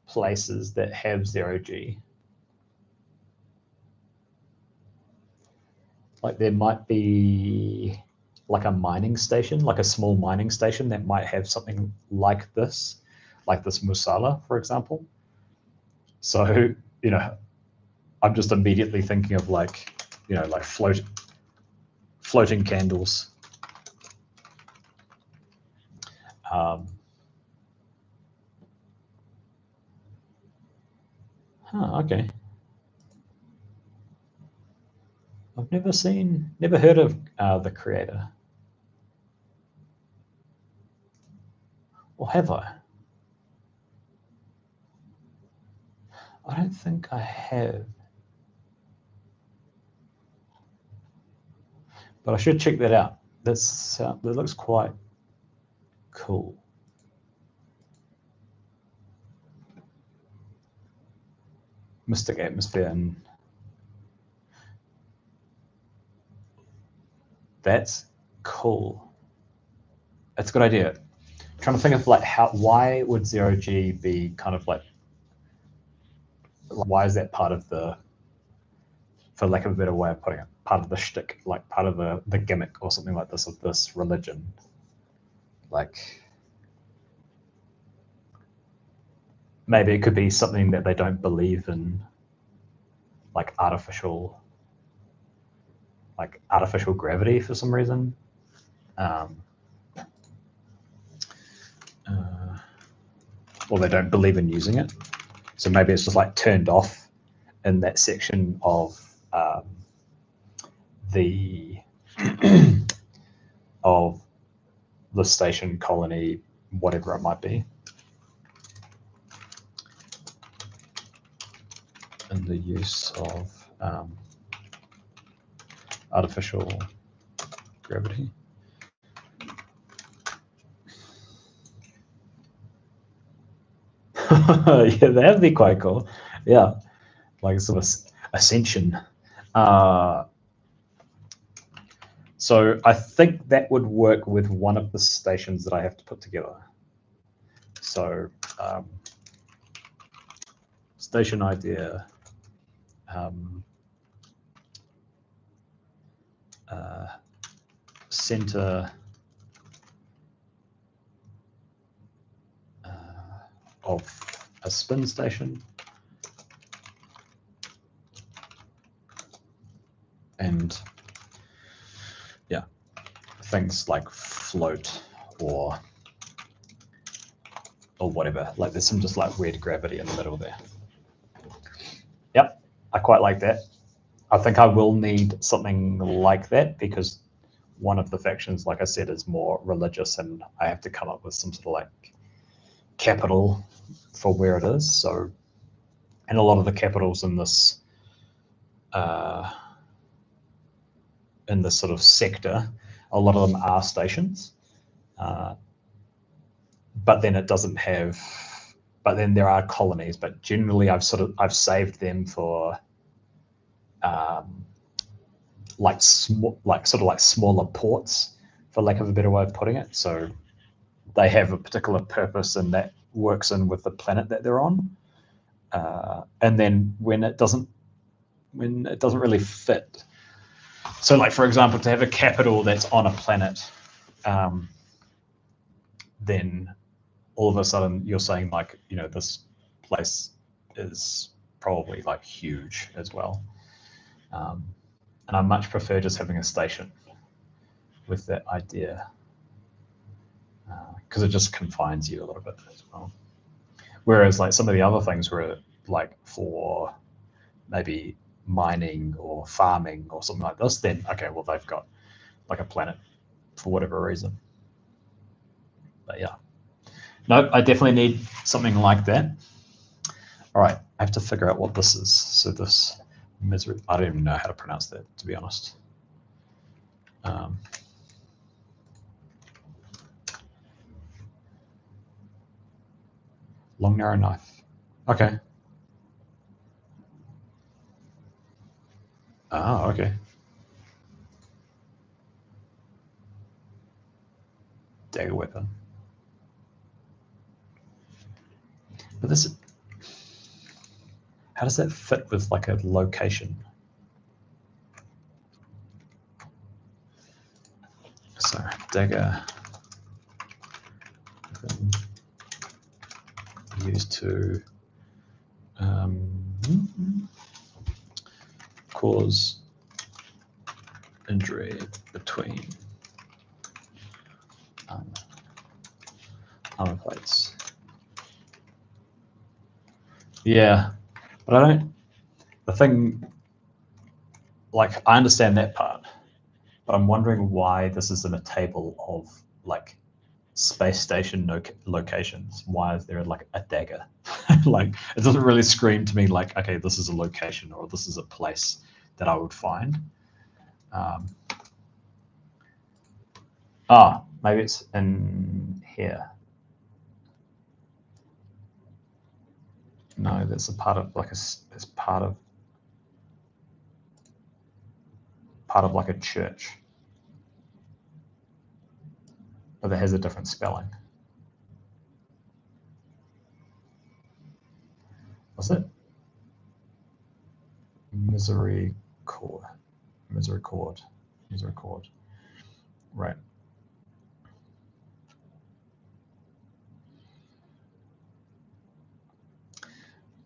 places that have 0G, like there might be like a mining station, like a small mining station that might have something like this Musala, for example. So, you know, I'm just immediately thinking of like, you know, like floating candles. Okay. I've never heard of the creator. Or have I? I don't think I have. But I should check that out. That looks quite cool. Mystic atmosphere, and that's cool. That's a good idea. I'm trying to think of like why would 0G be kind of like why is that part of the, for lack of a better way of putting it, part of the shtick, like part of the gimmick or something like this of this religion? Like maybe it could be something that they don't believe in, like artificial gravity for some reason. Or they don't believe in using it. So maybe it's just like turned off in that section of the of the station, colony, whatever it might be. And the use of artificial gravity. Yeah, that'd be quite cool. Yeah, like sort of ascension. So I think that would work with one of the stations that I have to put together. So station idea. Center of a spin station, and yeah, things like float or whatever. Like there's some just like weird gravity in the middle there. Yep, I quite like that. I think I will need something like that because one of the factions, like I said, is more religious, and I have to come up with some sort of like capital for where it is. So, and a lot of the capitals in this sort of sector, a lot of them are stations, but then it doesn't have. But then there are colonies, but generally I've saved them for like smaller ports, for lack of a better way of putting it. So they have a particular purpose, and that works in with the planet that they're on. And then when it doesn't really fit. So, like for example, to have a capital that's on a planet, then all of a sudden you're saying like, this place is probably like huge as well. And I much prefer just having a station with that idea, because it just confines you a little bit as well. Whereas like some of the other things were like for maybe mining or farming or something like this, then okay, well they've got like a planet for whatever reason. But yeah, no, I definitely need something like that. All right, I have to figure out what this is. So this misery, I don't even know how to pronounce that, to be honest. Long narrow knife. Okay. Oh, okay. Dagger weapon. But this, how does that fit with like a location? So dagger used to cause injury between armor plates. Yeah, but I don't. The thing, like, I understand that part, but I'm wondering why this is in a table of like space station locations. Why is there like a dagger? Like, it doesn't really scream to me like, okay, this is a location or this is a place that I would find. Maybe it's in here. No, that's a part of like it's part of like a church, but that has a different spelling. Was it misericord? Right.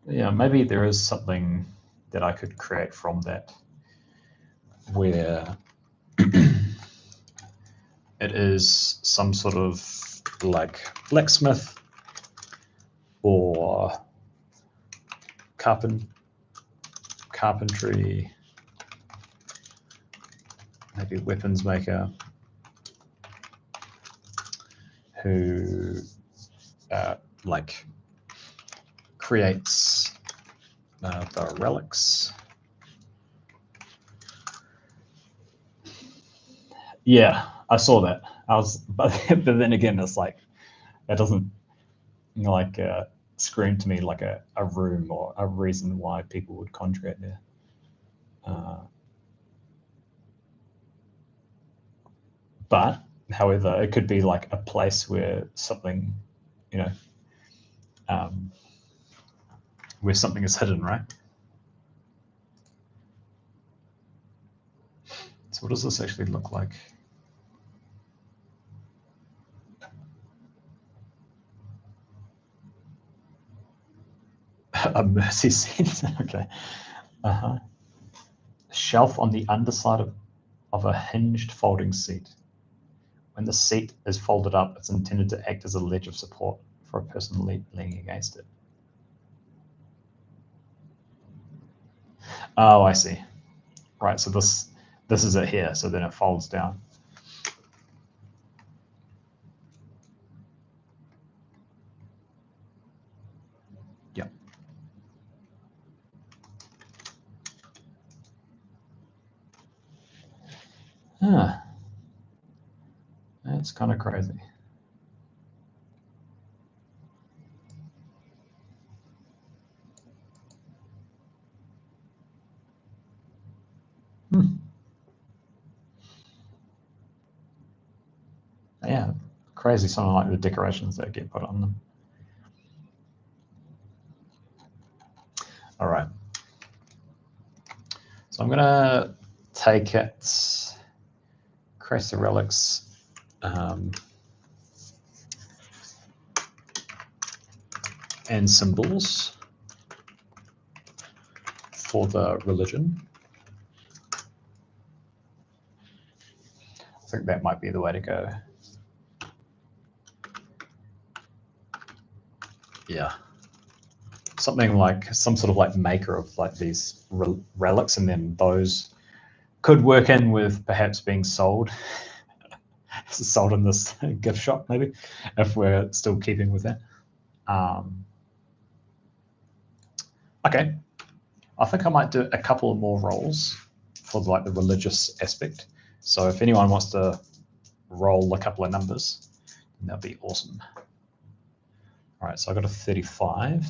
Yeah, maybe there is something that I could create from that where it is some sort of like blacksmith or carpentry, maybe weapons maker, who like creates the relics. Yeah, I saw that. But then again, it's like it doesn't like scream to me like a room or a reason why people would contract there. But however, it could be like a place where something, where something is hidden, right? So what does this actually look like? A mercy seat. Okay. Shelf on the underside of a hinged folding seat. When the seat is folded up, it's intended to act as a ledge of support for a person leaning against it. Oh, I see. Right, so this is it here, so then it folds down. Yeah. Huh. That's kind of crazy. Yeah, crazy, something like the decorations that get put on them. All right. So I'm going to take it, create the relics, and symbols for the religion. I think that might be the way to go. Yeah. Something like some sort of like maker of like these relics, and then those could work in with perhaps being sold. Sold in this gift shop, maybe, if we're still keeping with that. Okay. I think I might do a couple of more rolls for like the religious aspect. So if anyone wants to roll a couple of numbers, that'd be awesome. All right, so I got a 35.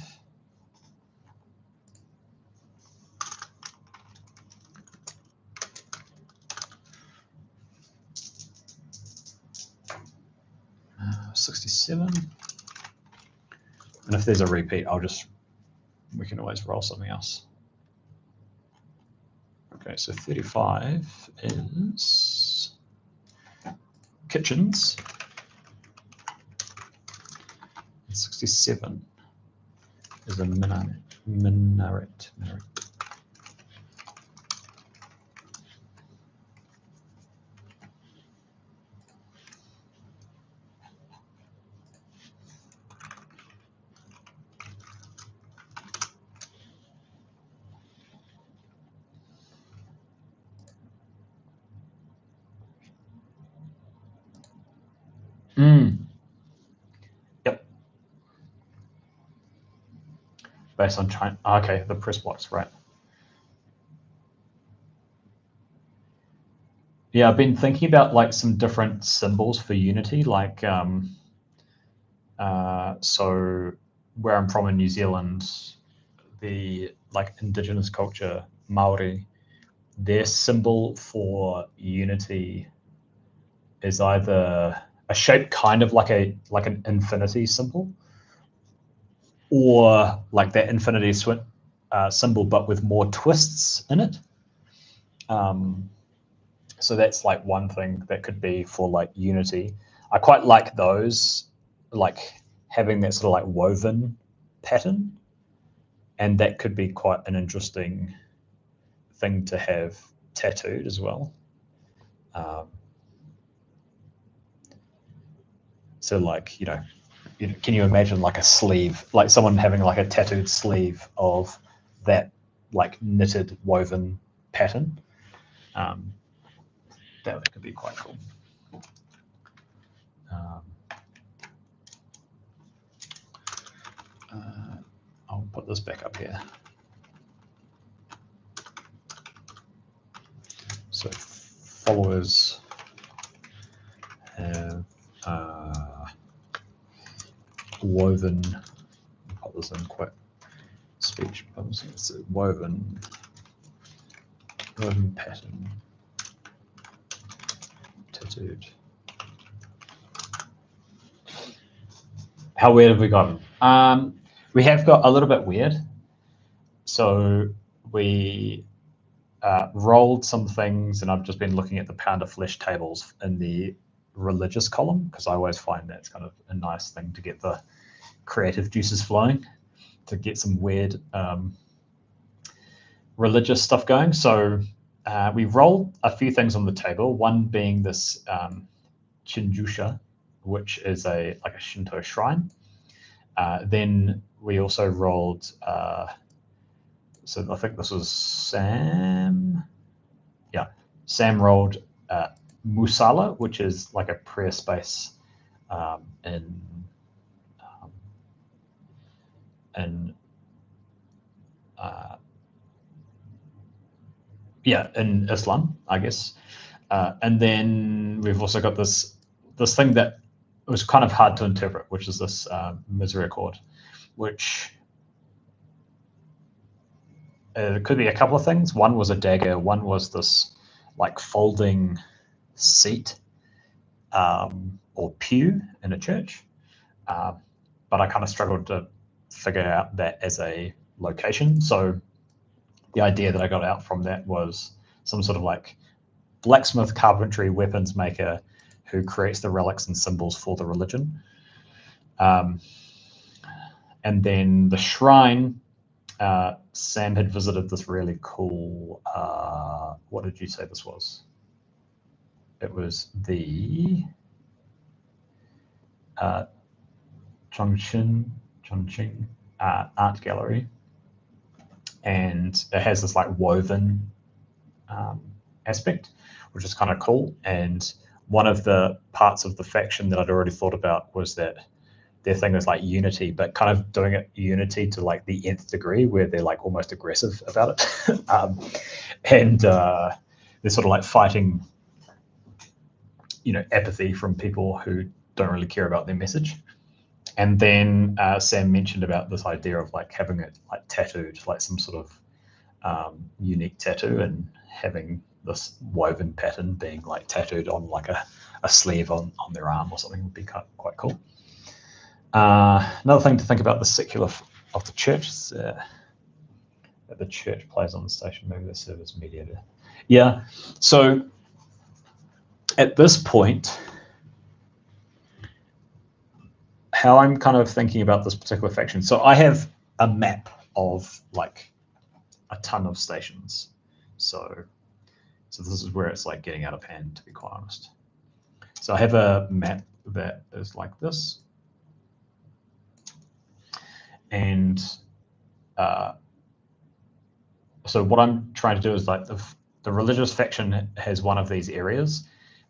Uh, 67. And if there's a repeat, we can always roll something else. Okay, so 35 is kitchens. 67 is a minaret. Yep. Based on China. Okay, the press box, right. Yeah, I've been thinking about like some different symbols for unity, like so where I'm from in New Zealand, the like indigenous culture, Maori, their symbol for unity is either a shape kind of like an infinity symbol, or like that infinity symbol, but with more twists in it. So that's like one thing that could be for like unity. I quite like those, like having that sort of like woven pattern, and that could be quite an interesting thing to have tattooed as well. So like, can you imagine like a sleeve, like someone having like a tattooed sleeve of that like knitted woven pattern? That could be quite cool. I'll put this back up here. So followers have woven, I'll put this in quick speech bubbles. It's a woven pattern tattooed. How weird have we gotten? We have got a little bit weird. So we rolled some things, and I've just been looking at the pound of flesh tables in the religious column, because I always find that's kind of a nice thing to get the creative juices flowing, to get some weird religious stuff going. So we rolled a few things on the table, one being this Chinjusha, which is a Shinto shrine. Then we also rolled, so I think this was Sam. Yeah, Sam rolled Musala, which is like a prayer space in Islam, I guess. And then we've also got this thing that was kind of hard to interpret, which is this misericord, which it could be a couple of things. One was a dagger. One was this like folding seat or pew in a church. But I kind of struggled to figure out that as a location. So the idea that I got out from that was some sort of like blacksmith, carpentry, weapons maker who creates the relics and symbols for the religion. And then the shrine, Sam had visited this really cool, what did you say this was? It was the Chongqing art gallery. And it has this like woven aspect, which is kind of cool. And one of the parts of the faction that I'd already thought about was that their thing is like unity, but kind of doing it unity to like the nth degree where they're like almost aggressive about it. And they're sort of like fighting, apathy from people who don't really care about their message. And then Sam mentioned about this idea of like having it like tattooed, like some sort of unique tattoo, and having this woven pattern being like tattooed on like a sleeve on their arm or something would be quite cool. Another thing to think about the secular of the church is that the church plays on the station. Maybe the service mediator. Yeah. So at this point, how I'm kind of thinking about this particular faction. So I have a map of like a ton of stations. So this is where it's like getting out of hand, to be quite honest. So I have a map that is like this. And so what I'm trying to do is like the religious faction has one of these areas,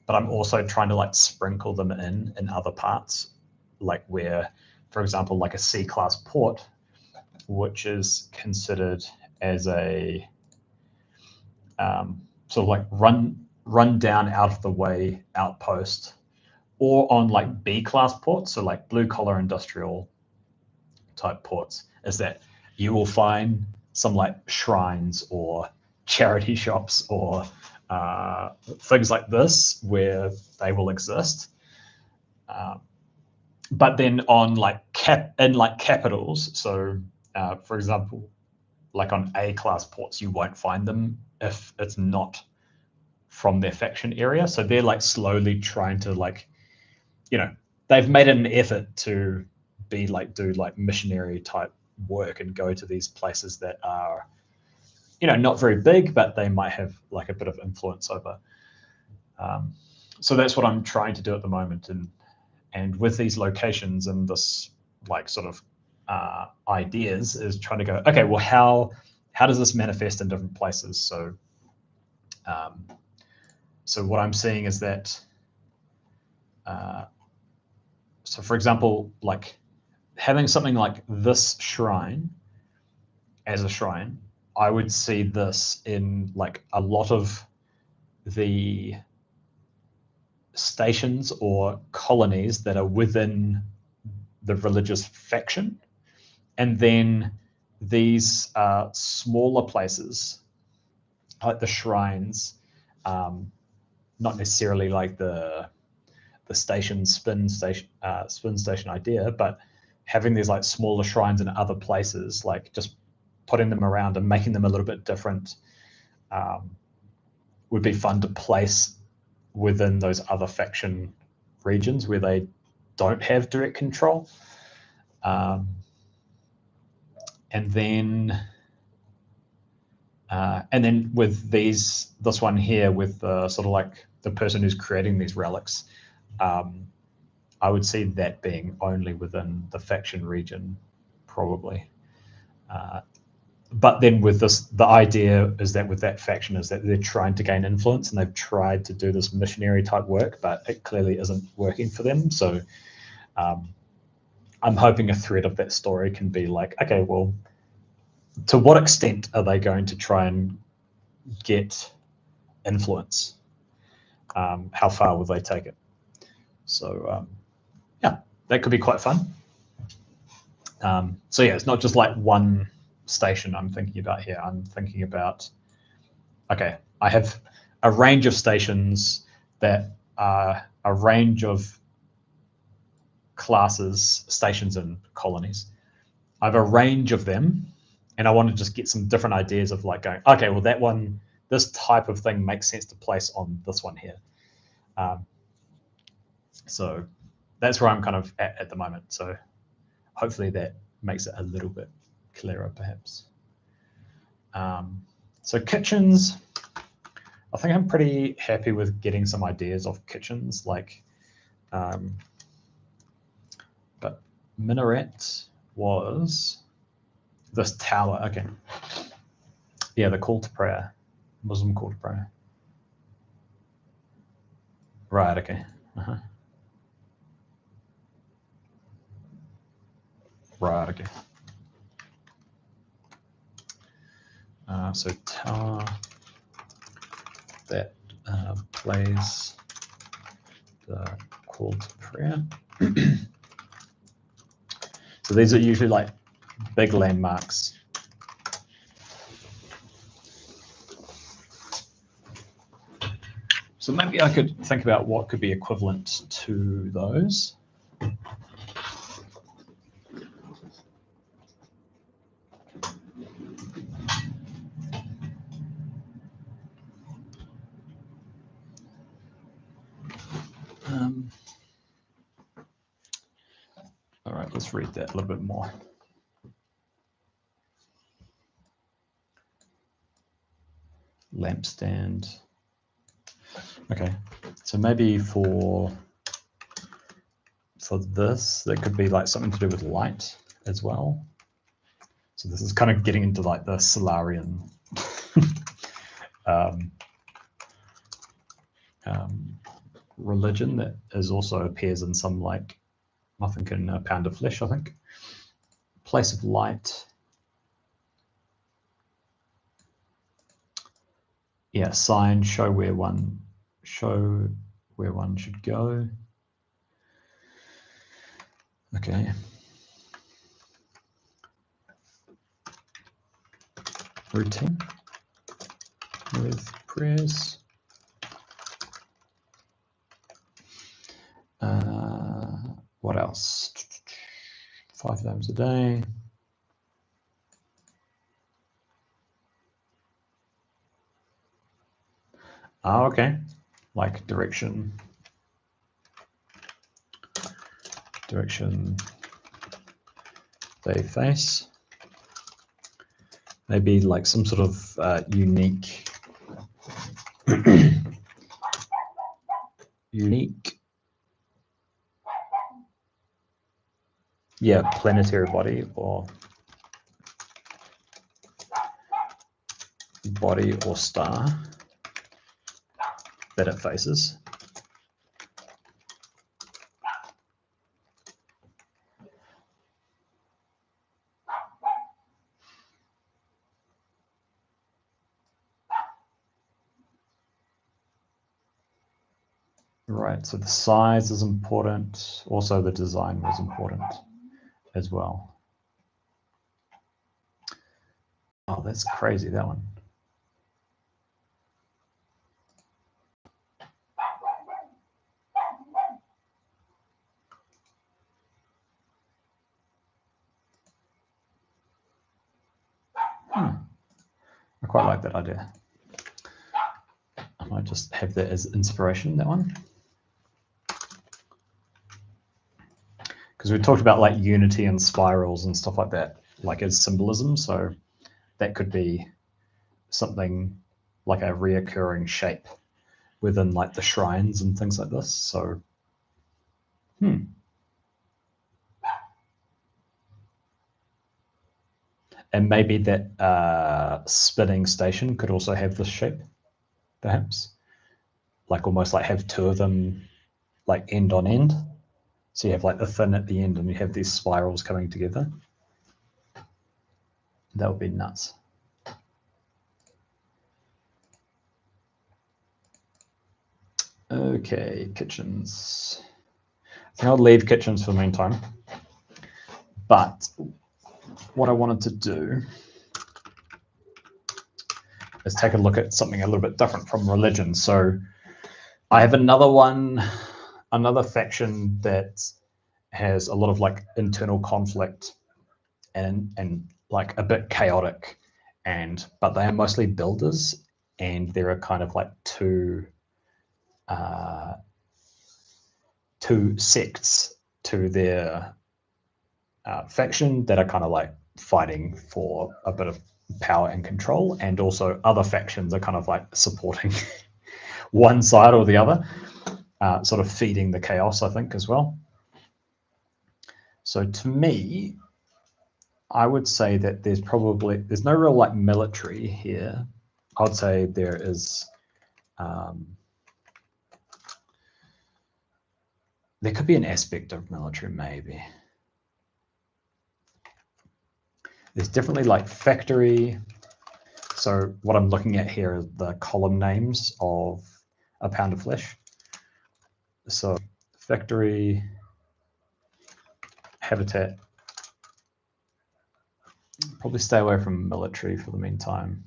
but I'm also trying to like sprinkle them in other parts, like where, for example, like a C-class port, which is considered as a sort of like run down out of the way outpost, or on like B-class ports, so like blue collar industrial type ports, is that you will find some like shrines or charity shops or things like this where they will exist. But then on like capitals, so for example, like on A-class ports, you won't find them if it's not from their faction area. So they're like slowly trying to like, they've made an effort to be like, do like missionary type work and go to these places that are, not very big, but they might have like a bit of influence over. So that's what I'm trying to do at the moment. And with these locations and this like sort of ideas is trying to go, okay, well, how does this manifest in different places? So what I'm seeing is that, so for example, like having something like this shrine as a shrine, I would see this in like a lot of the stations or colonies that are within the religious faction. And then these smaller places, like the shrines, not necessarily like the spin station idea, but having these like smaller shrines in other places, like just putting them around and making them a little bit different would be fun to place within those other faction regions where they don't have direct control. And then And then with this one here, with sort of like the person who's creating these relics, I would see that being only within the faction region, probably. But then with this, the idea is that with that faction is that they're trying to gain influence, and they've tried to do this missionary type work, but it clearly isn't working for them. So I'm hoping a thread of that story can be like, okay, well, to what extent are they going to try and get influence? How far will they take it? So yeah, that could be quite fun. So yeah, it's not just like one station I'm thinking about here. I'm thinking about, okay, I have a range of stations that are a range of classes, stations and colonies. I have a range of them, and I want to just get some different ideas of like going, okay, well, that one, this type of thing makes sense to place on this one here. So that's where I'm kind of at the moment. So hopefully that makes it a little bit clearer, perhaps. So kitchens, I think I'm pretty happy with getting some ideas of kitchens, like, but minaret was this tower. Okay, yeah, the call to prayer, Muslim call to prayer. Right. Okay. Right. Okay. So tower that plays the call to prayer. So these are usually like big landmarks. So maybe I could think about what could be equivalent to those. All right, let's read that a little bit more. Lampstand. Okay, so maybe for this, that could be like something to do with light as well. So this is kind of getting into like the Solarian religion that is also appears in some, like, I think in A Pound of Flesh, I think. Place of light. Yeah, sign, show where one should go. Okay. Routine with prayers. What else? 5 times a day. Oh, okay. Like direction they face. Maybe like some sort of unique planetary body or star that it faces. Right, so the size is important. Also, the design was important as well. Oh, that's crazy, that one. I quite like that idea. I might just have that as inspiration, that one. Because we talked about like unity and spirals and stuff like that, like as symbolism. So that could be something like a reoccurring shape within like the shrines and things like this. So, and maybe that spinning station could also have this shape, perhaps, like almost like have two of them like end on end. So you have like the fin at the end and you have these spirals coming together. That would be nuts. Okay, kitchens. I think I'll leave kitchens for the meantime. But what I wanted to do is take a look at something a little bit different from religion. So I have another faction that has a lot of like internal conflict and like a bit chaotic, but they are mostly builders, and there are kind of like two sects to their faction that are kind of like fighting for a bit of power and control, and also other factions are kind of like supporting one side or the other, sort of feeding the chaos, I think, as well. So to me, I would say that there's no real like military here. I would say there is there could be an aspect of military, maybe. There's definitely like factory. So what I'm looking at here is the column names of a pound of flesh. So factory, habitat. Probably stay away from military for the meantime.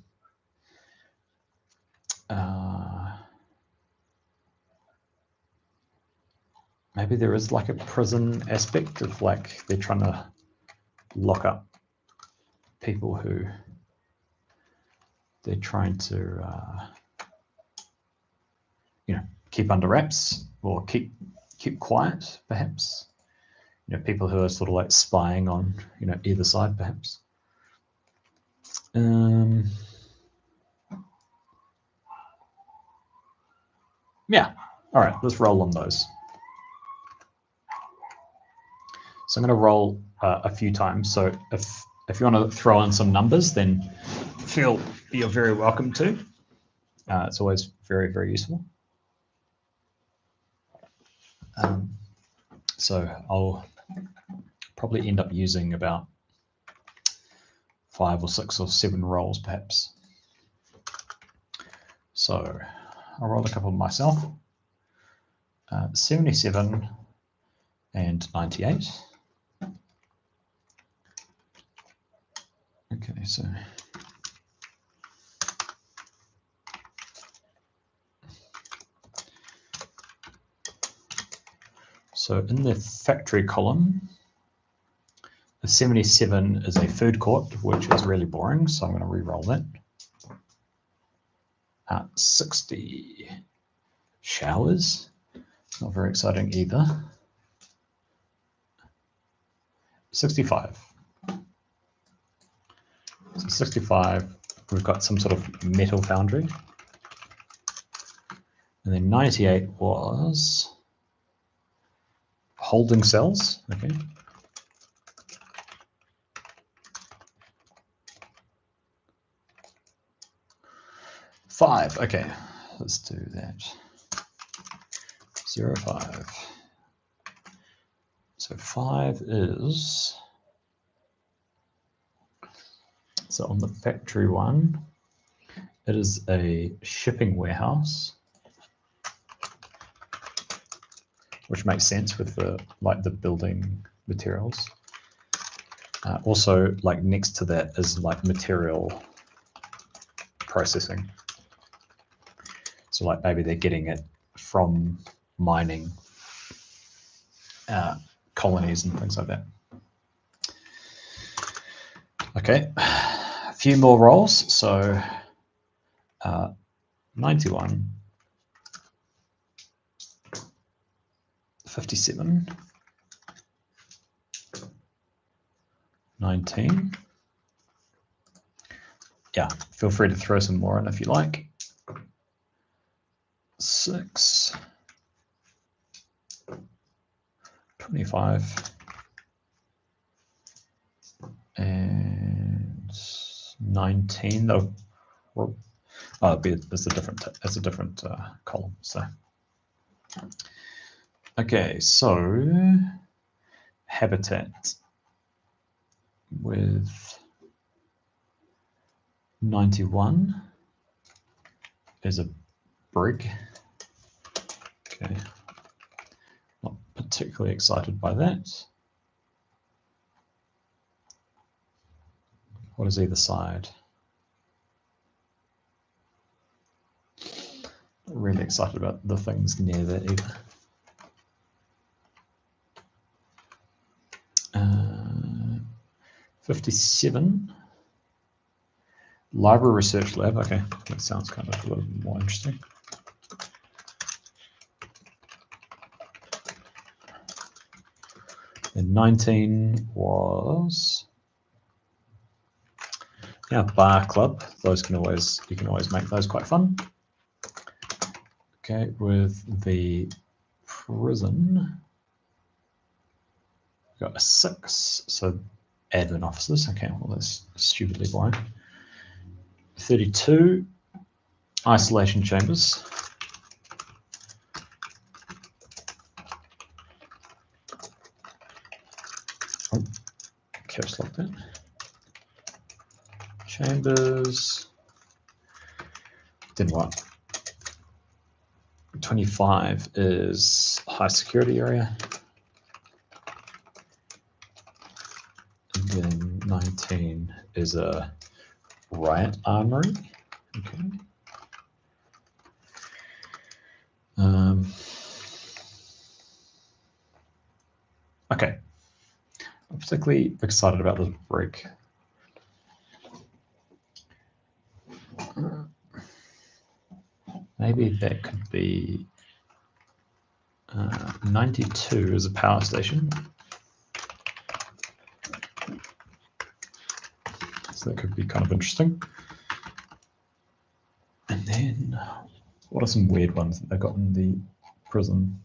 Maybe there is like a prison aspect of like they're trying to lock up people who they're trying to keep under wraps or keep quiet, perhaps. People who are sort of like spying on either side, perhaps. Yeah. All right. Let's roll on those. So I'm going to roll a few times. So if you want to throw in some numbers, then you're very welcome to. It's always very, very useful. So I'll probably end up using about 5 or 6 or 7 rolls, perhaps. So I'll roll a couple myself. 77 and 98. Okay, so in the factory column, the 77 is a food court, which is really boring, so I'm going to re-roll that. 60 showers, not very exciting either. 65. So 65, we've got some sort of metal foundry. And then 98 was holding cells, okay. Five, okay, let's do that. 05. So 5 is, so on the factory one, it is a shipping warehouse, which makes sense with the building materials. Also, like next to that is like material processing. So like maybe they're getting it from mining colonies and things like that. Okay, a few more rolls. So 91, 57, 19, yeah, feel free to throw some more in if you like. 6, 25, and 19. Though, it's a different column. So, okay, so habitat with 91 is a brig. Okay, not particularly excited by that. What is either side? Not really excited about the things near that either. 57. Library Research Lab. Okay, that sounds kind of a little more interesting. And 19 was, yeah, bar club. Those you can always make those quite fun. Okay, with the prison, we've got a 6. So admin officers. Okay, well that's stupidly boring. 32, isolation chambers. Oh, caps lock that. Chambers. Then what? 25 is high security area. And then 19 is a riot armory. Okay. Okay. I'm particularly excited about this break. Maybe that could be 92 is a power station. So that could be kind of interesting. And then, what are some weird ones that they got in the prison?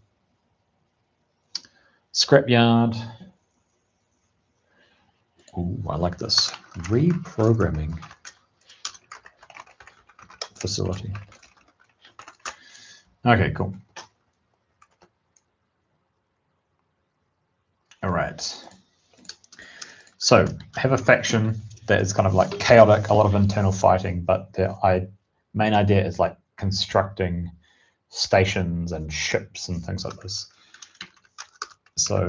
Scrapyard. Ooh, I like this. Reprogramming facility. Okay, cool. All right. So have a faction that is kind of like chaotic, a lot of internal fighting, but the main idea is like constructing stations and ships and things like this. So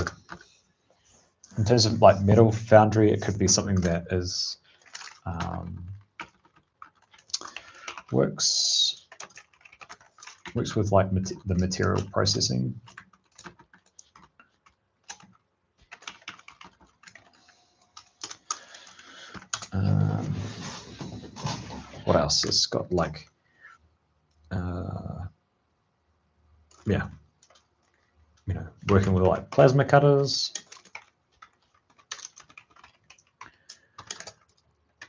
in terms of like metal foundry, it could be something that is works with like the material processing. What else? It's got like, yeah, you know, working with like plasma cutters,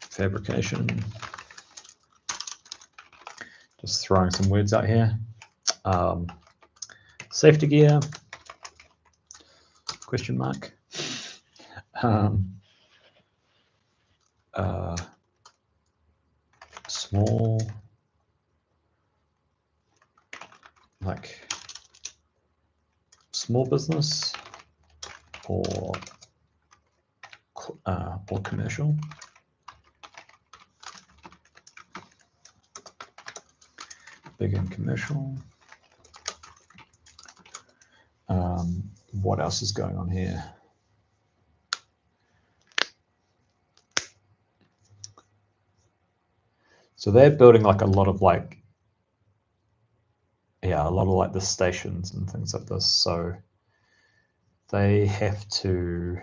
fabrication. Just throwing some words out here. Safety gear, question mark. Small, like small business or commercial. Big and commercial. What else is going on here? So they're building like a lot of like, yeah, a lot of like the stations and things like this. So they have to,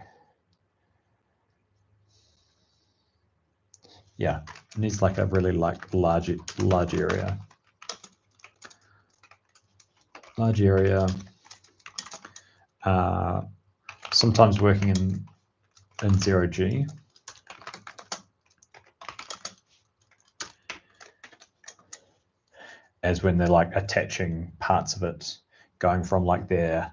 yeah, it needs like a really like large area. Large area. Sometimes working in 0G. as when they're like attaching parts of it, going from like their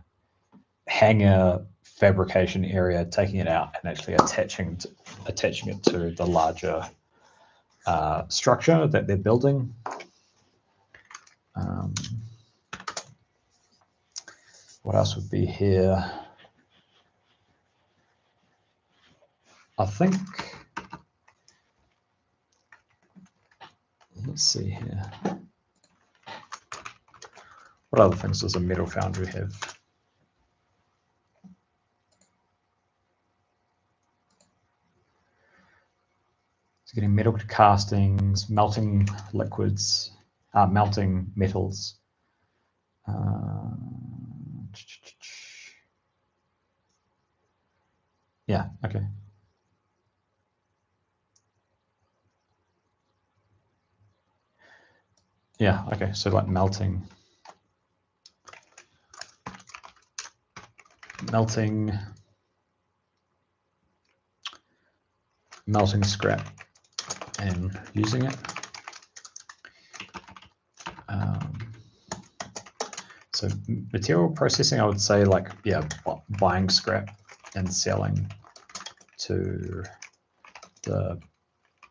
hangar fabrication area, taking it out and actually attaching it to the larger structure that they're building. What else would be here? I think, let's see here. What other things does a metal foundry have? It's getting metal castings, melting liquids, melting metals. Yeah, okay. Yeah, okay, so like melting scrap and using it. So material processing, I would say like, yeah, buying scrap and selling to the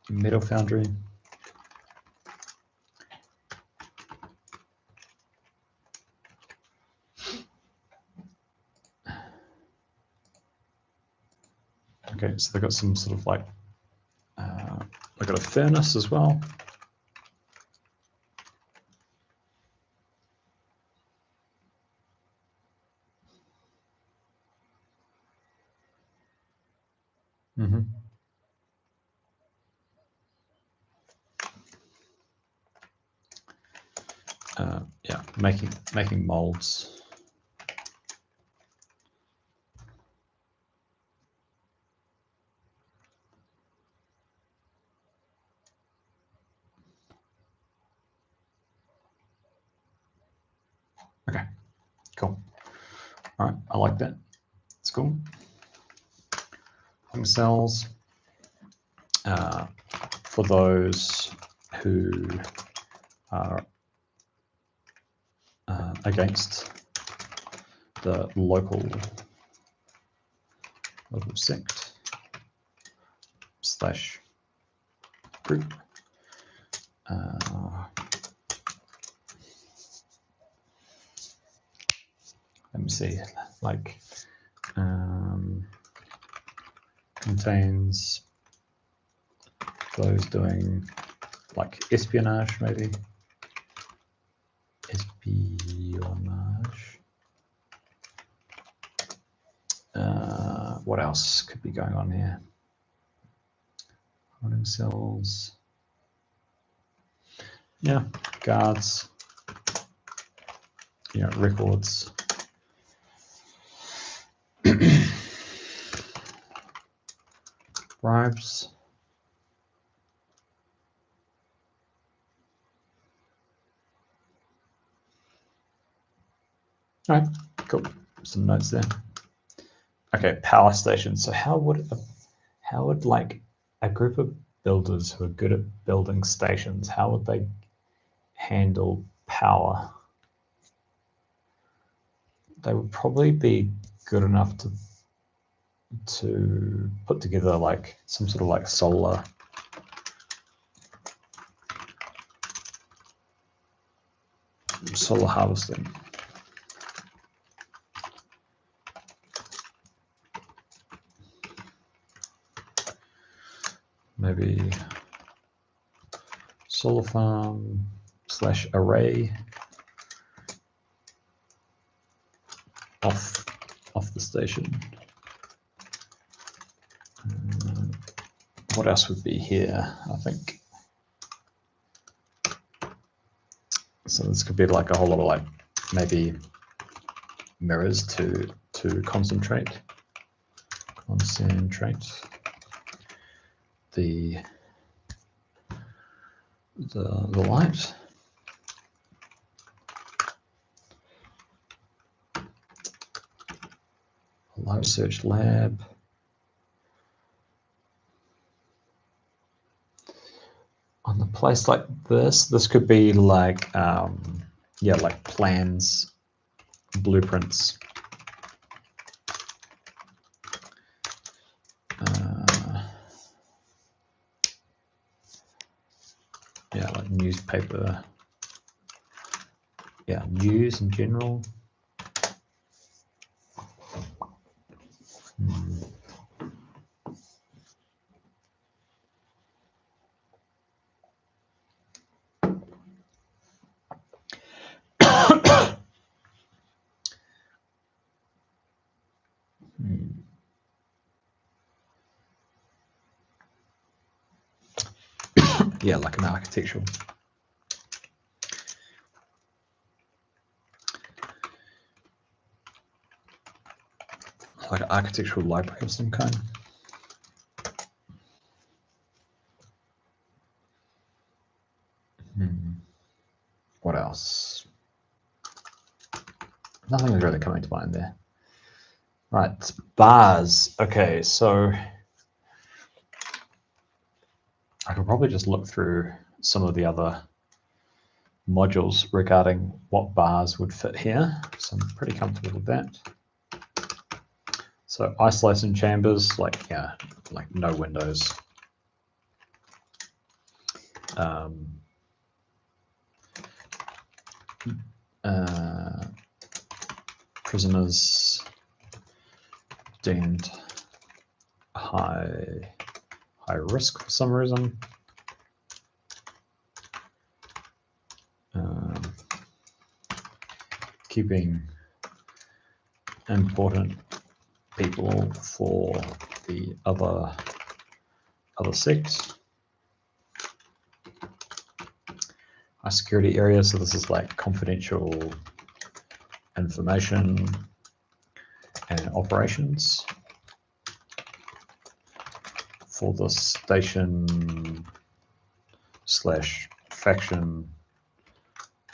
metal foundry. Okay, so they've got some sort of like, they've got a furnace as well. Mm-hmm. Yeah, making molds. Okay, cool. All right, I like that. It's cool. Home cells. For those who are against the local sect / group. Let me see, like contains those doing like espionage, maybe. Espionage. What else could be going on here? Holding cells. Yeah, guards. You know, records. Bribes. All right, cool. Some notes there. Okay, power stations. So how would like a group of builders who are good at building stations, how would they handle power? They would probably be good enough to put together like some sort of like solar harvesting. Maybe solar farm / array off the station. What else would be here? I think so. This could be like a whole lot of like maybe mirrors to concentrate the light. Light research lab. On the place like this could be like, yeah, like plans, blueprints. Yeah, like newspaper. Yeah, news in general. Yeah, like an architectural. Like an architectural library of some kind. What else? Nothing is really coming to mind there. Right, bars. Okay, so I could probably just look through some of the other modules regarding what bars would fit here. So I'm pretty comfortable with that. So isolation chambers, like, yeah, like no windows. Prisoners deemed high risk for some reason. Keeping important people for the other sects. High security area, so this is like confidential information and operations for the station / faction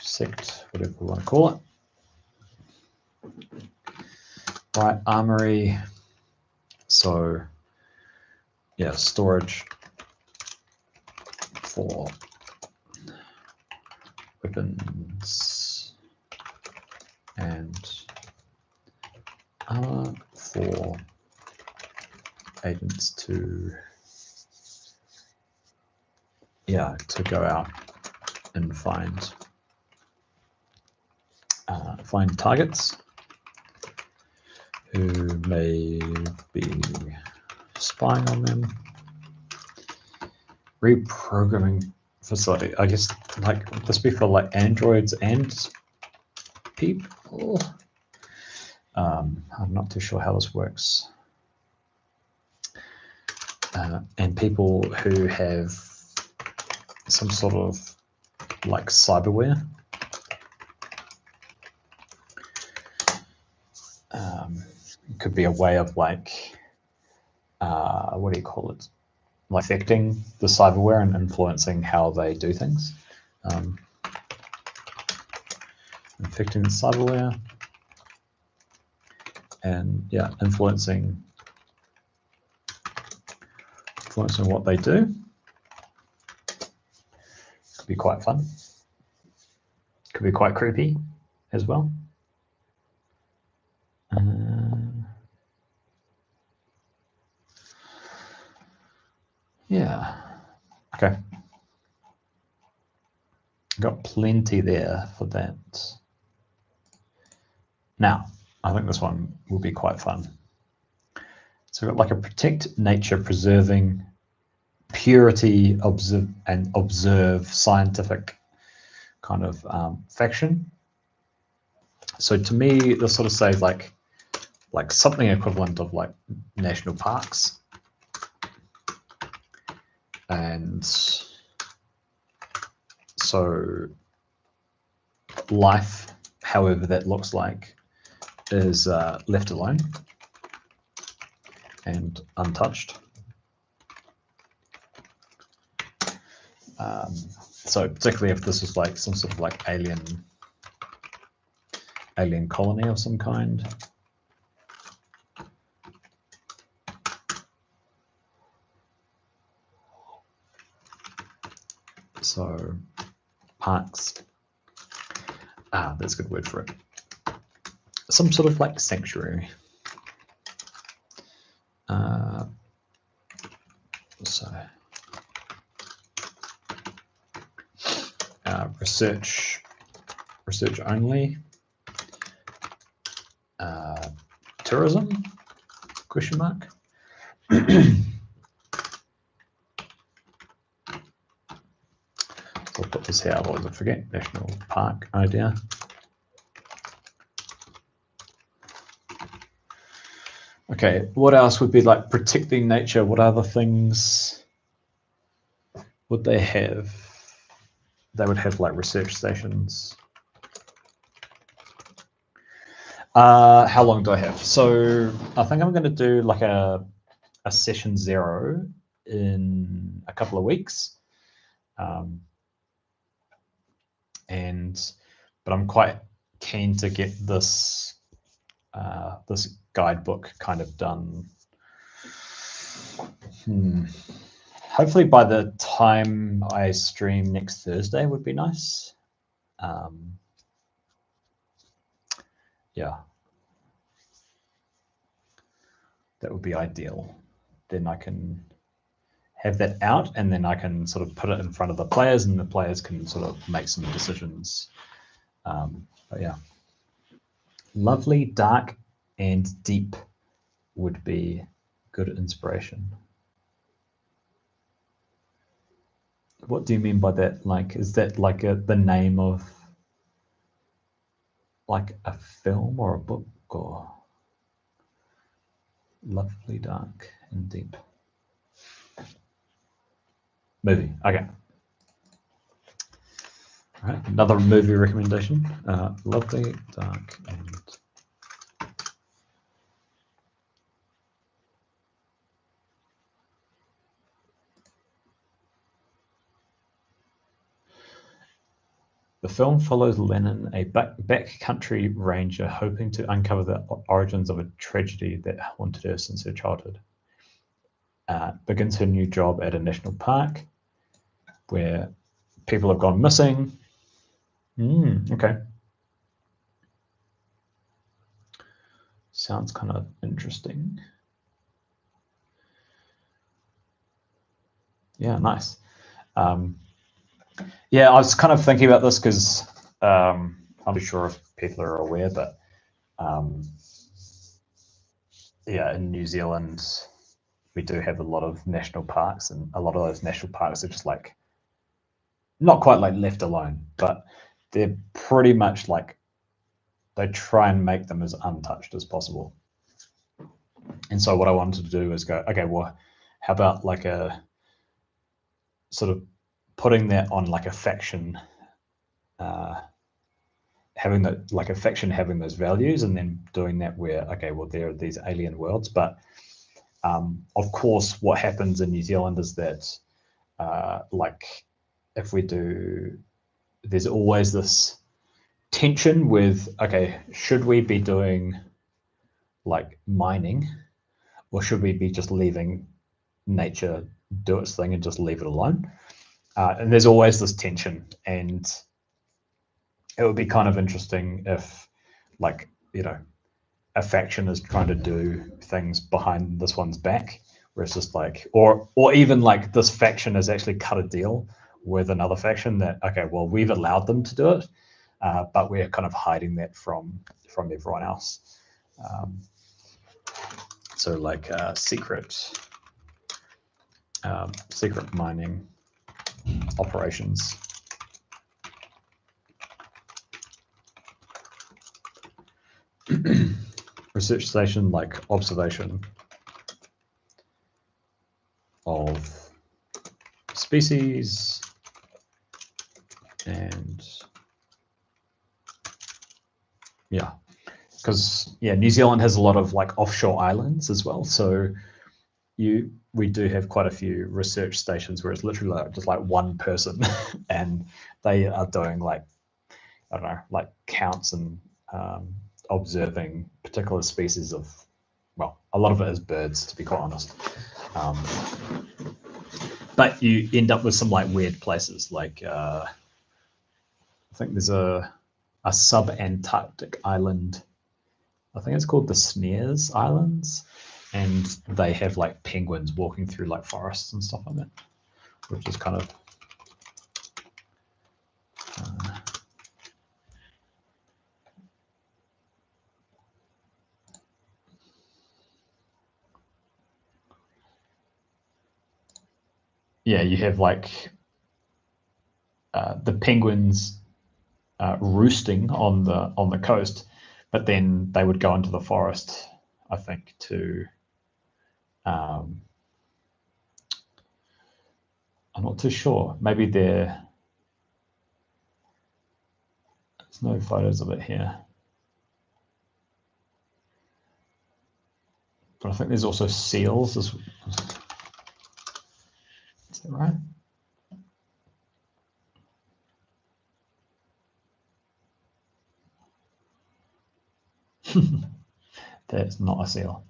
sect, whatever we want to call it. Right, armory. So yeah, storage for weapons and armor for agents to go out and find targets who may be spying on them. Reprogramming facility. I guess like this be for like androids and people. I'm not too sure how this works. And people who have some sort of like cyberware. Could be a way of like, what do you call it? Like affecting the cyberware and influencing how they do things. Infecting the cyberware and yeah, influencing what they do. Could be quite fun. Could be quite creepy as well. Yeah. Okay. Got plenty there for that. Now, I think this one will be quite fun. So we've got like a protect nature preserving, purity observe scientific kind of faction. So to me, this sort of says like something equivalent of like national parks. And so life, however that looks like, is left alone and untouched. So particularly if this is like some sort of like alien colony of some kind. So parks, that's a good word for it. Some sort of like sanctuary. Research only. Tourism? Question mark. I'll put this here, otherwise I forget. National Park idea. Okay, what else would be like protecting nature? What other things would they have? They would have like research stations. How long do I have? So I think I'm going to do like a session 0 in a couple of weeks. But I'm quite keen to get this this guidebook kind of done. Hopefully by the time I stream next Thursday would be nice. Yeah, that would be ideal. Then I can have that out, and then I can sort of put it in front of the players, and the players can sort of make some decisions. But yeah, lovely, dark, and deep would be good inspiration. What do you mean by that? Like, is that like the name of like a film or a book, or lovely, dark, and deep? Movie. Okay. All right, another movie recommendation. Lovely, dark, and the film follows Lennon, a backcountry ranger, hoping to uncover the origins of a tragedy that haunted her since her childhood. Begins her new job at a national park where people have gone missing. Okay. Sounds kind of interesting. Yeah, nice. Yeah, I was kind of thinking about this because I'm not sure if people are aware, but yeah, in New Zealand, we do have a lot of national parks, and a lot of those national parks are just like, not quite like left alone, but they're pretty much like, they try and make them as untouched as possible. And so what I wanted to do is go, okay, well, how about like a sort of putting that on like a faction, having that like a faction having those values, and then doing that where, okay, well, there are these alien worlds, but of course what happens in New Zealand is that like if we do, there's always this tension with, okay, should we be doing like mining, or should we be just leaving nature do its thing and just leave it alone? And there's always this tension, and it would be kind of interesting if, like, you know, a faction is trying to do things behind this one's back, where it's just like, or even like this faction has actually cut a deal with another faction that, okay, well, we've allowed them to do it, but we're kind of hiding that from everyone else. So like secret mining operations. Research station, like observation of species, and yeah, because yeah, New Zealand has a lot of like offshore islands as well, so we do have quite a few research stations where it's literally like, just like one person and they are doing like, I don't know, like counts and observing particular species of, well, a lot of it is birds, to be quite honest. but you end up with some like weird places, like I think there's a sub-Antarctic island. I think it's called the Snares Islands, and they have like penguins walking through like forests and stuff like that, which is kind of yeah, you have like the penguins roosting on the coast, but then they would go into the forest, I think, to I'm not too sure. Maybe there's no photos of it here, but I think there's also seals. Is that right? That's not a seal.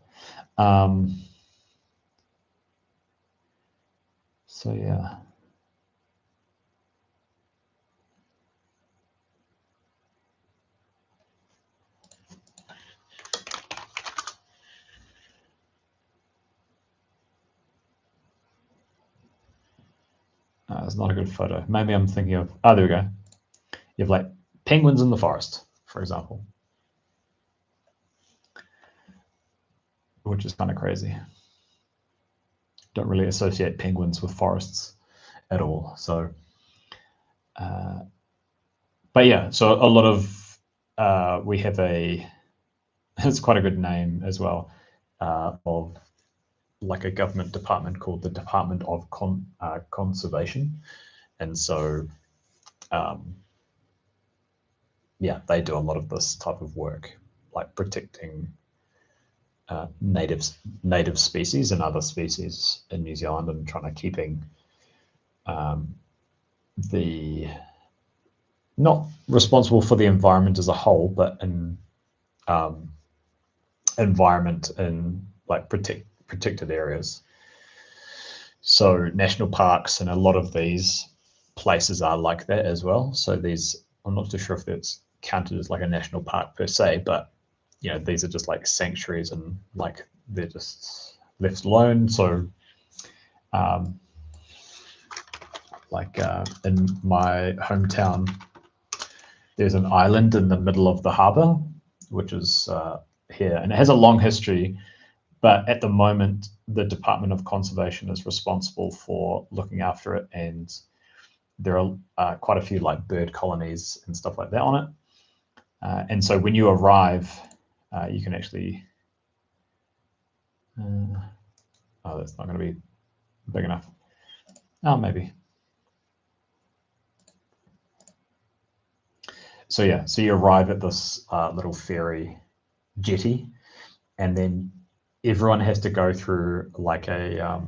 So yeah. It's not a good photo. Maybe I'm thinking of, oh, there we go. You have like penguins in the forest, for example, which is kind of crazy. Don't really associate penguins with forests at all. So, but yeah, so a lot of, we have it's quite a good name as well, of like a government department called the Department of Conservation. And so, yeah, they do a lot of this type of work, like protecting native species and other species in New Zealand, and trying to keeping the not responsible for the environment as a whole, but in environment in like protected areas. So national parks and a lot of these places are like that as well. So these, I'm not too sure if it's counted as like a national park per se, but you know, these are just like sanctuaries and like they're just left alone. So like in my hometown, there's an island in the middle of the harbour, which is here, and it has a long history. But at the moment, the Department of Conservation is responsible for looking after it, and there are quite a few like bird colonies and stuff like that on it. And so when you arrive, you can actually, oh, that's not going to be big enough. Oh, maybe. So yeah, so you arrive at this little ferry jetty, and then everyone has to go through like a,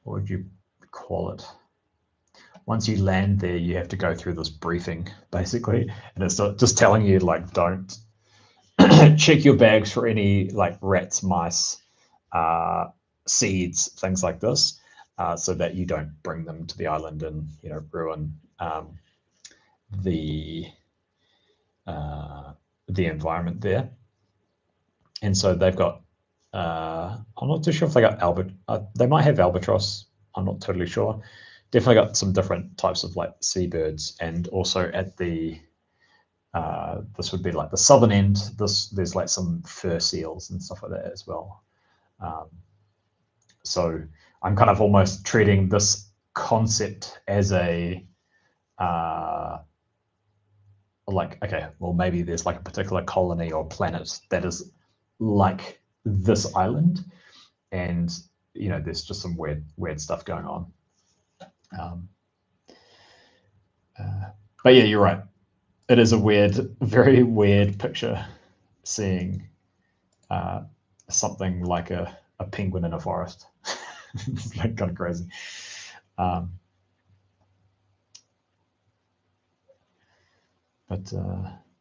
what would you call it? Once you land there, you have to go through this briefing, basically, and it's just telling you like, don't check your bags for any like rats, mice, seeds, things like this, so that you don't bring them to the island and, you know, ruin the environment there. And so they've got, I'm not too sure if they got they might have albatross. I'm not totally sure. Definitely got some different types of like seabirds, and also at the this would be like the southern end. There's like some fur seals and stuff like that as well. So I'm kind of almost treating this concept as a like, okay, well, maybe there's like a particular colony or planet that is like this island, and you know, there's just some weird stuff going on. But yeah, you're right. It is a very weird picture, seeing something like a penguin in a forest. It's like kind of crazy. But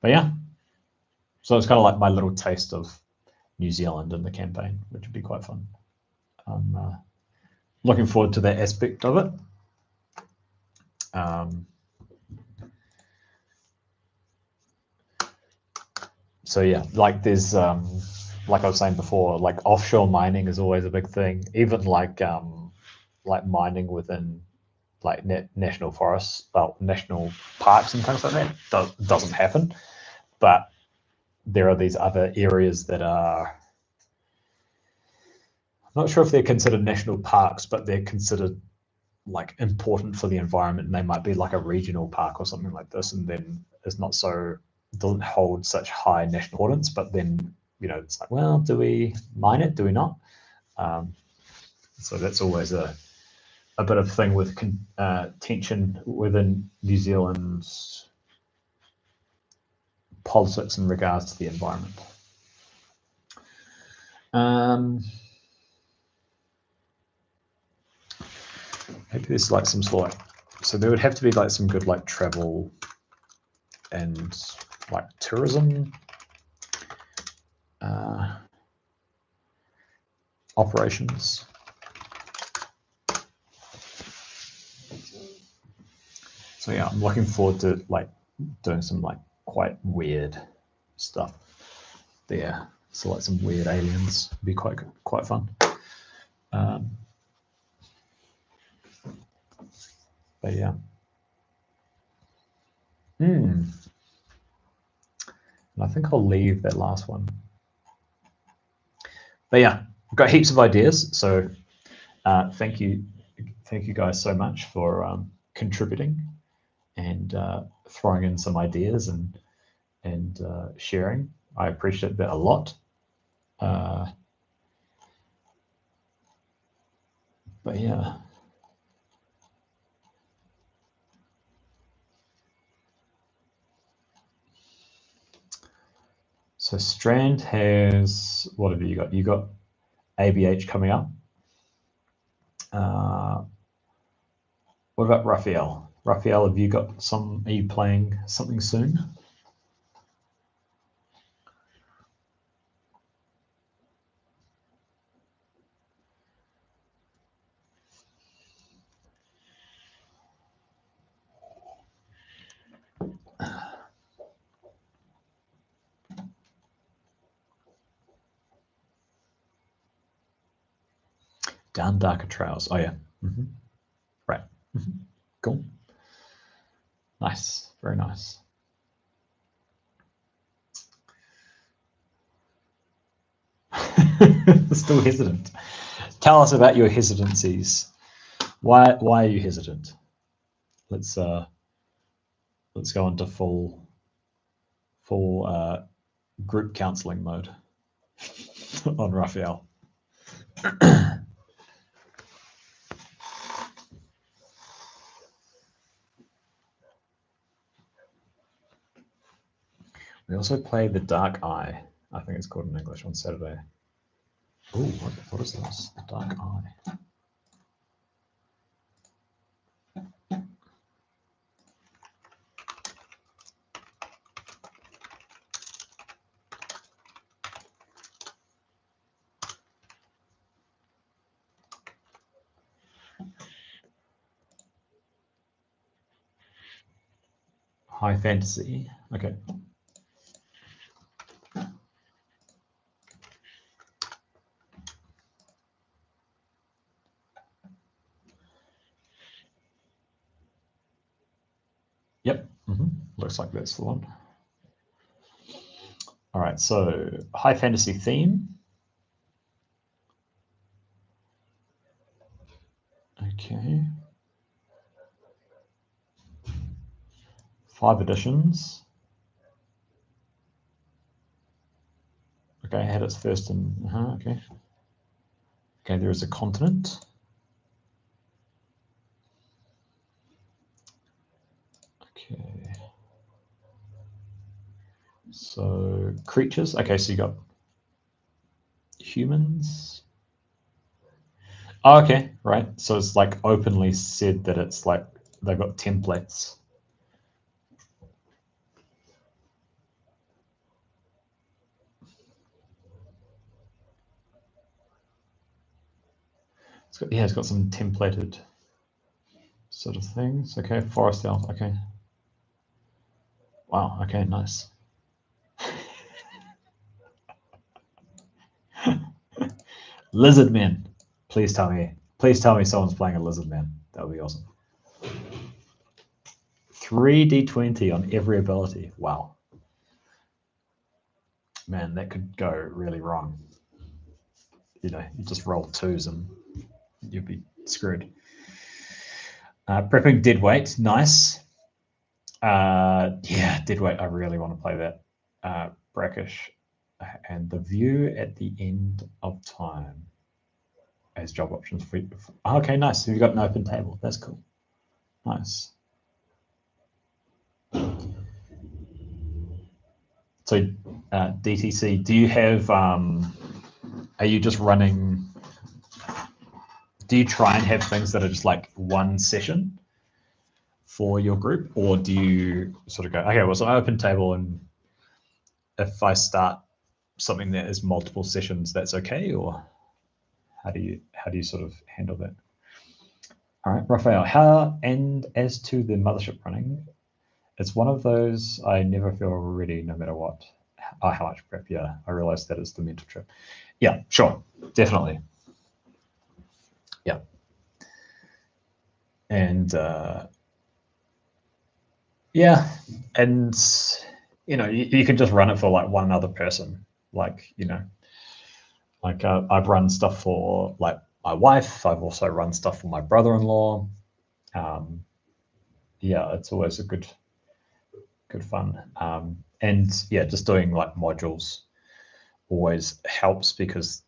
yeah, so it's kind of like my little taste of New Zealand in the campaign, which would be quite fun. looking forward to that aspect of it. So yeah, like there's like I was saying before, like offshore mining is always a big thing. Even like mining within like national forests, national parks and things like that doesn't happen. But there are these other areas that are, I'm not sure if they're considered national parks, but they're considered like important for the environment, and they might be like a regional park or something like this, and then it's not so, doesn't hold such high national importance. But then, you know, it's like, well, do we mine it? Do we not? So that's always a bit of thing with tension within New Zealand's politics in regards to the environment. Maybe there's like some sort of, so there would have to be like some good like travel and like tourism operations. So yeah, I'm looking forward to like doing some like quite weird stuff there. So like some weird aliens would be quite fun. But yeah. And I think I'll leave that last one. But yeah, I've got heaps of ideas. So thank you guys so much for contributing and throwing in some ideas and sharing. I appreciate that a lot. But yeah. So Strand has, what have you got? You got ABH coming up. What about Raphael? Raphael, have you got some, are you playing something soon? Down Darker Trails. Oh yeah. Right. Cool. Nice. Very nice. Still hesitant. Tell us about your hesitancies. Why are you hesitant? Let's go into full group counseling mode on Raphael. We also play The Dark Eye, I think it's called in English, on Saturday. Oh, what is this? The Dark Eye. High fantasy. Okay. Yep. Looks like that's the one. All right. So high fantasy theme. Okay. 5 editions. Okay, had its first in. Okay. Okay, there is a continent. Okay. So creatures. Okay, so you got humans. Oh, okay, right. So it's like openly said that it's like they've got templates. It's got some templated sort of things. Okay, forest elf. Okay. Wow. Okay, nice. Lizard men. Please tell me. Please tell me someone's playing a lizard man. That would be awesome. 3d20 on every ability. Wow. Man, that could go really wrong. You know, you just roll twos and you'd be screwed. Prepping dead weight. Nice. Yeah, dead weight. I really want to play that. Brackish. And the view at the end of time as job options for you. Okay, nice. So you've got an open table. That's cool. Nice. So DTC, do you have, are you just running, do you try and have things that are just like one session for your group, or do you sort of go, okay, well, so I open table, and if I start something that is multiple sessions, that's okay, or how do you sort of handle that? All right, Raphael, and as to the mothership running, it's one of those I never feel ready no matter what. How much prep? Yeah, I realize that is the mental trip. Yeah, sure, definitely. Yeah, and yeah, and you know, you can just run it for like one other person. Like, you know, like I've run stuff for like my wife. I've also run stuff for my brother-in-law. Yeah, it's always a good fun. And yeah, just doing like modules always helps, because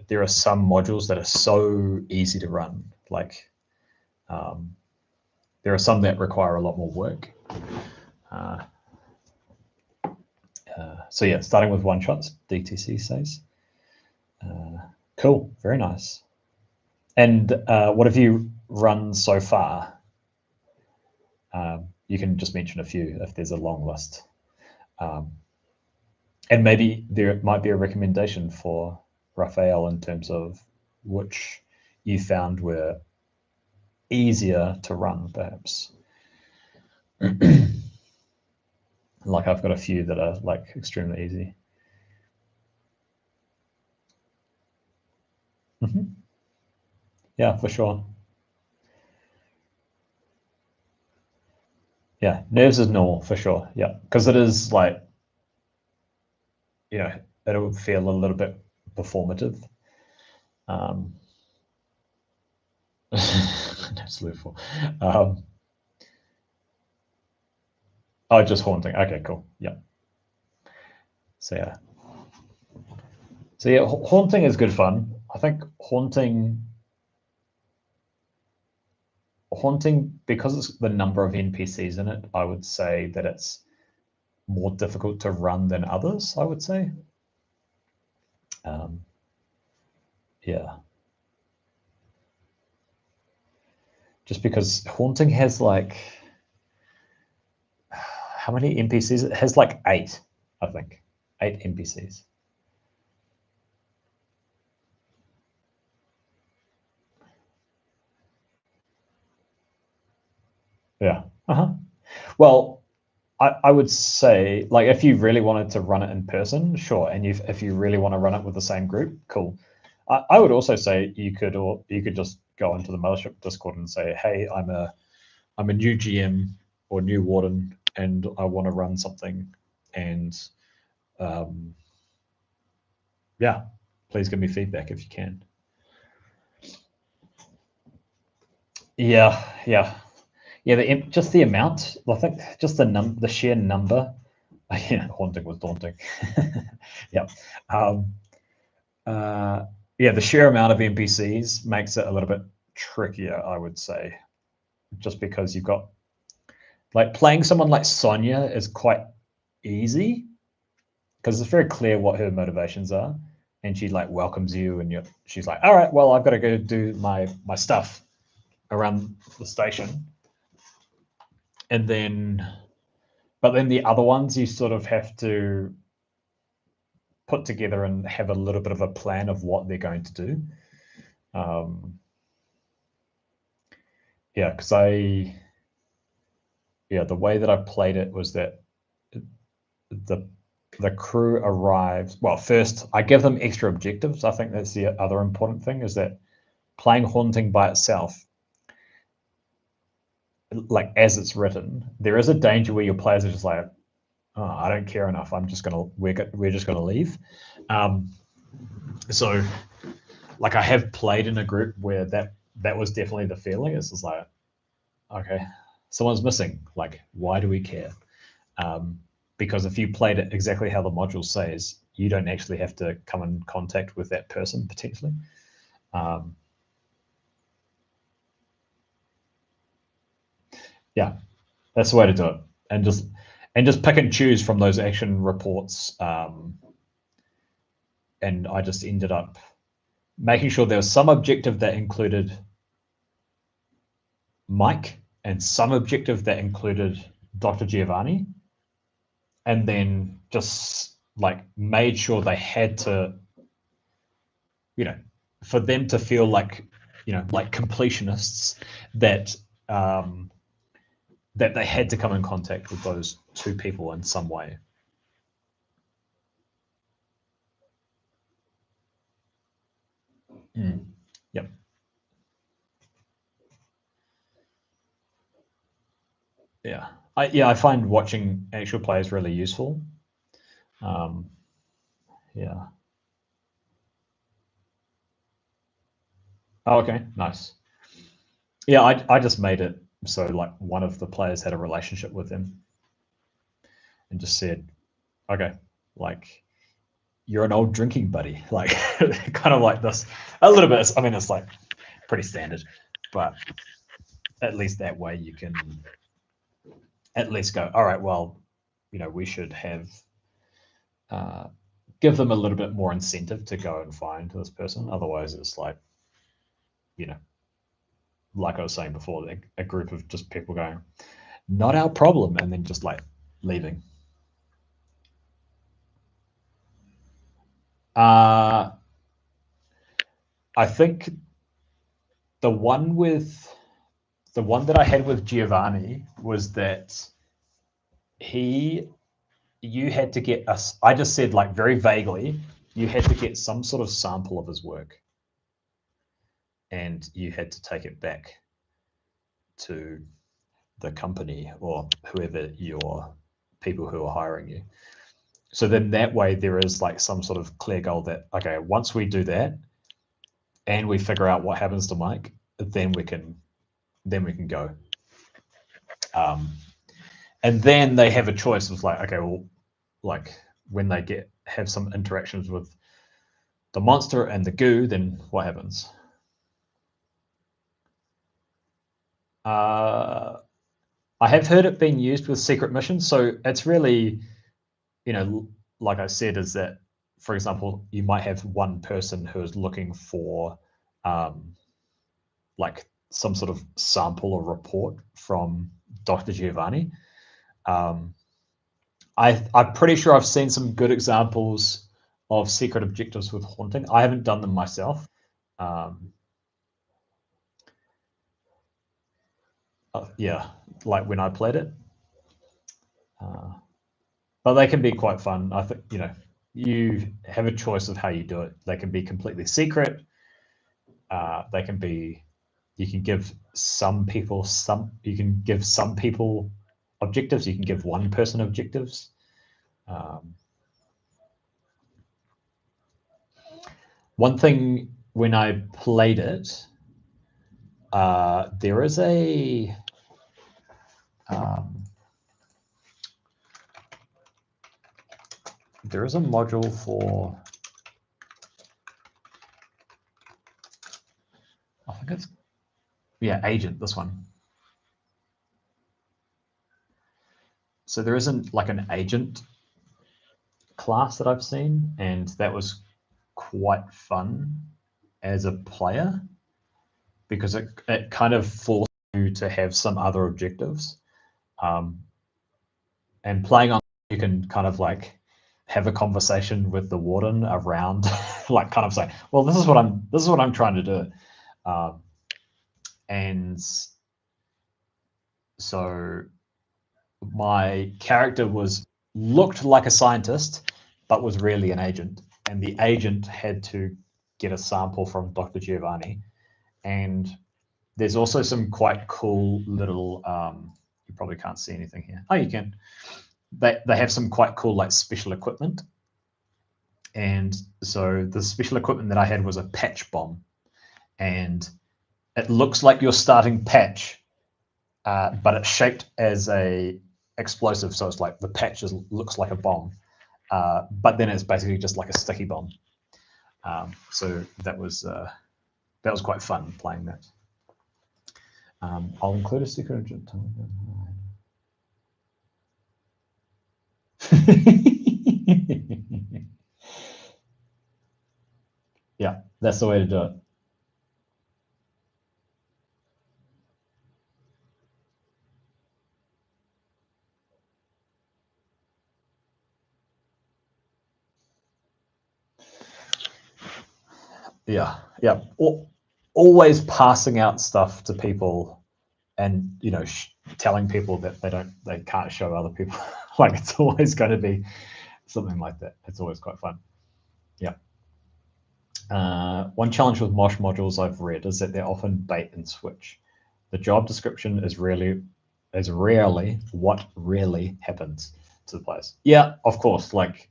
there are some modules that are so easy to run. Like there are some that require a lot more work. So yeah, starting with one shots, DTC says. Cool, very nice. And what have you run so far? You can just mention a few if there's a long list. And maybe there might be a recommendation for Raphael in terms of which you found were easier to run, perhaps. Like I've got a few that are like extremely easy. Yeah, for sure. Yeah, nerves is normal for sure. Yeah, because it is like, you know, it'll feel a little bit performative. Absolutely. Oh, just haunting. Okay, cool. Yeah. So yeah. So yeah, haunting is good fun. I think haunting, because it's the number of NPCs in it, I would say that it's more difficult to run than others, I would say. Yeah. Just because haunting has like, how many NPCs? It has like 8, I think. 8 NPCs. Yeah. Well, I would say, like, if you really wanted to run it in person, sure. And if you really want to run it with the same group, cool. I would also say you could just go into the Mothership Discord and say, hey, I'm a new GM or new warden, and I want to run something, and yeah, please give me feedback if you can. Yeah. Just the amount. I think just the sheer number. Yeah, haunting was daunting. Yeah. Yeah, the sheer amount of NPCs makes it a little bit trickier, I would say, just because you've got, like, playing someone like Sonia is quite easy because it's very clear what her motivations are, and she like welcomes you, and she's like, all right, well, I've got to go do my stuff around the station, and then, but then the other ones you sort of have to put together and have a little bit of a plan of what they're going to do. yeah, because the way that I played it was that the crew arrives. Well, first I give them extra objectives. I think that's the other important thing, is that playing Haunting by itself, like as it's written, there is a danger where your players are just like, oh, I don't care enough. We're just gonna leave. So like I have played in a group where that was definitely the feeling. It's just like, okay, someone's missing. Like, why do we care? Because if you played it exactly how the module says, you don't actually have to come in contact with that person potentially. Yeah, that's the way to do it, and just pick and choose from those action reports. And I just ended up making sure there was some objective that included Mike and some objective that included Dr. Giovanni, and then just like made sure they had to, for them to feel like, like completionists, that that they had to come in contact with those two people in some way. Yep. Yeah. I find watching actual players really useful. Yeah. Oh, okay. Nice. Yeah, I just made it so like one of the players had a relationship with him and just said, okay, like you're an old drinking buddy, like kind of like this a little bit. I mean, it's like pretty standard, but at least that way you can at least go, all right, well, we should have give them a little bit more incentive to go and find this person. Otherwise, it's like, like I was saying before, a group of just people going, not our problem, and then just like leaving. I think the one that I had with Giovanni was that you had to get us. I just said like very vaguely, you had to get some sort of sample of his work, and you had to take it back to the company or whoever your people who are hiring you. So then that way there is like some sort of clear goal that, okay, once we do that and we figure out what happens to Mike, then we can go. And then they have a choice of like, okay, well, like when they have some interactions with the monster and the goo, then what happens? I have heard it being used with secret missions, so it's really, like I said, is that, for example, you might have one person who is looking for like some sort of sample or report from Dr. Giovanni. I'm pretty sure I've seen some good examples of secret objectives with Haunting. I haven't done them myself. Yeah, like when I played it. But they can be quite fun. I think, you have a choice of how you do it. They can be completely secret. They can be, you can give some people objectives. You can give one person objectives. One thing when I played it, there is a module for, I think it's, agent, this one. So there isn't like an agent class that I've seen, and that was quite fun as a player because it kind of forced you to have some other objectives. And playing on, you can kind of like have a conversation with the warden around, like kind of say, well, this is what I'm trying to do. And So my character looked like a scientist, but was really an agent, and the agent had to get a sample from Dr. Giovanni. And there's also some quite cool little. You probably can't see anything here. Oh, you can. They have some quite cool like special equipment. And so the special equipment that I had was a patch bomb, and it looks like your starting patch, but it's shaped as a explosive. So it's like the patch looks like a bomb, but then it's basically just like a sticky bomb. So that was quite fun playing that. I'll include a secret. Yeah, that's the way to do it. Yeah, yeah. Always passing out stuff to people, and telling people that they can't show other people. Like it's always going to be something like that. It's always quite fun. Yeah. One challenge with Mosh modules I've read is that they're often bait and switch. The job description is rarely what really happens to the players. Yeah, of course. Like,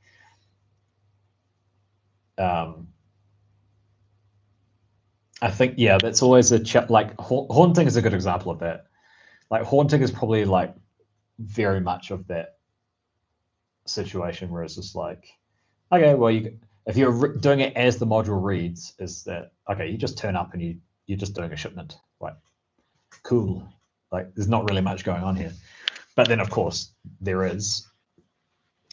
I think that's always like haunting is a good example of that. Like haunting is probably like very much of that situation where it's just like, okay, well, if you're doing it as the module reads, is that okay? You just turn up and you're just doing a shipment, like cool. Like there's not really much going on here, but then of course there is.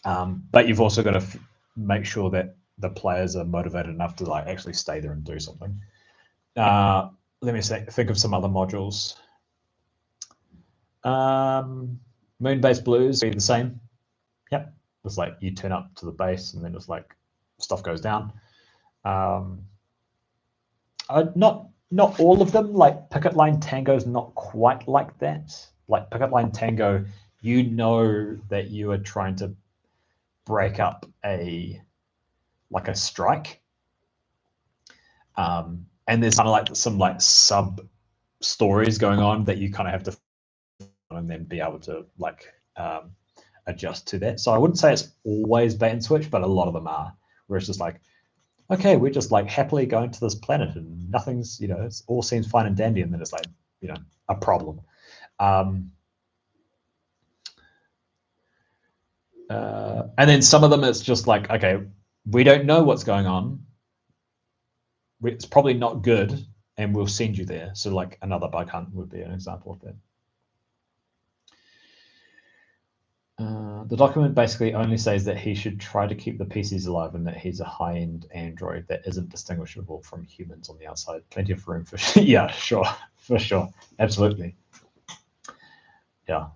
But you've also got to make sure that the players are motivated enough to like actually stay there and do something. Let me think of some other modules. Moon-based blues be the same. Yep, it's like you turn up to the base and then it's like stuff goes down. Not all of them. Like Picket Line Tango is not quite like that. Like Picket Line Tango, you know that you are trying to break up a strike, and there's kind of like some like sub stories going on that you kind of have to and then be able to like adjust to that. So I wouldn't say it's always bait and switch, but a lot of them are, where it's just like, okay, we're just like happily going to this planet and nothing's, it all seems fine and dandy, and then it's like, a problem. And then some of them it's just like, okay, we don't know what's going on. It's probably not good, and we'll send you there. So like another bug hunt would be an example of that. The document basically only says that he should try to keep the PCs alive and that he's a high-end android that isn't distinguishable from humans on the outside. Plenty of room for yeah, sure, for sure, absolutely. Yeah,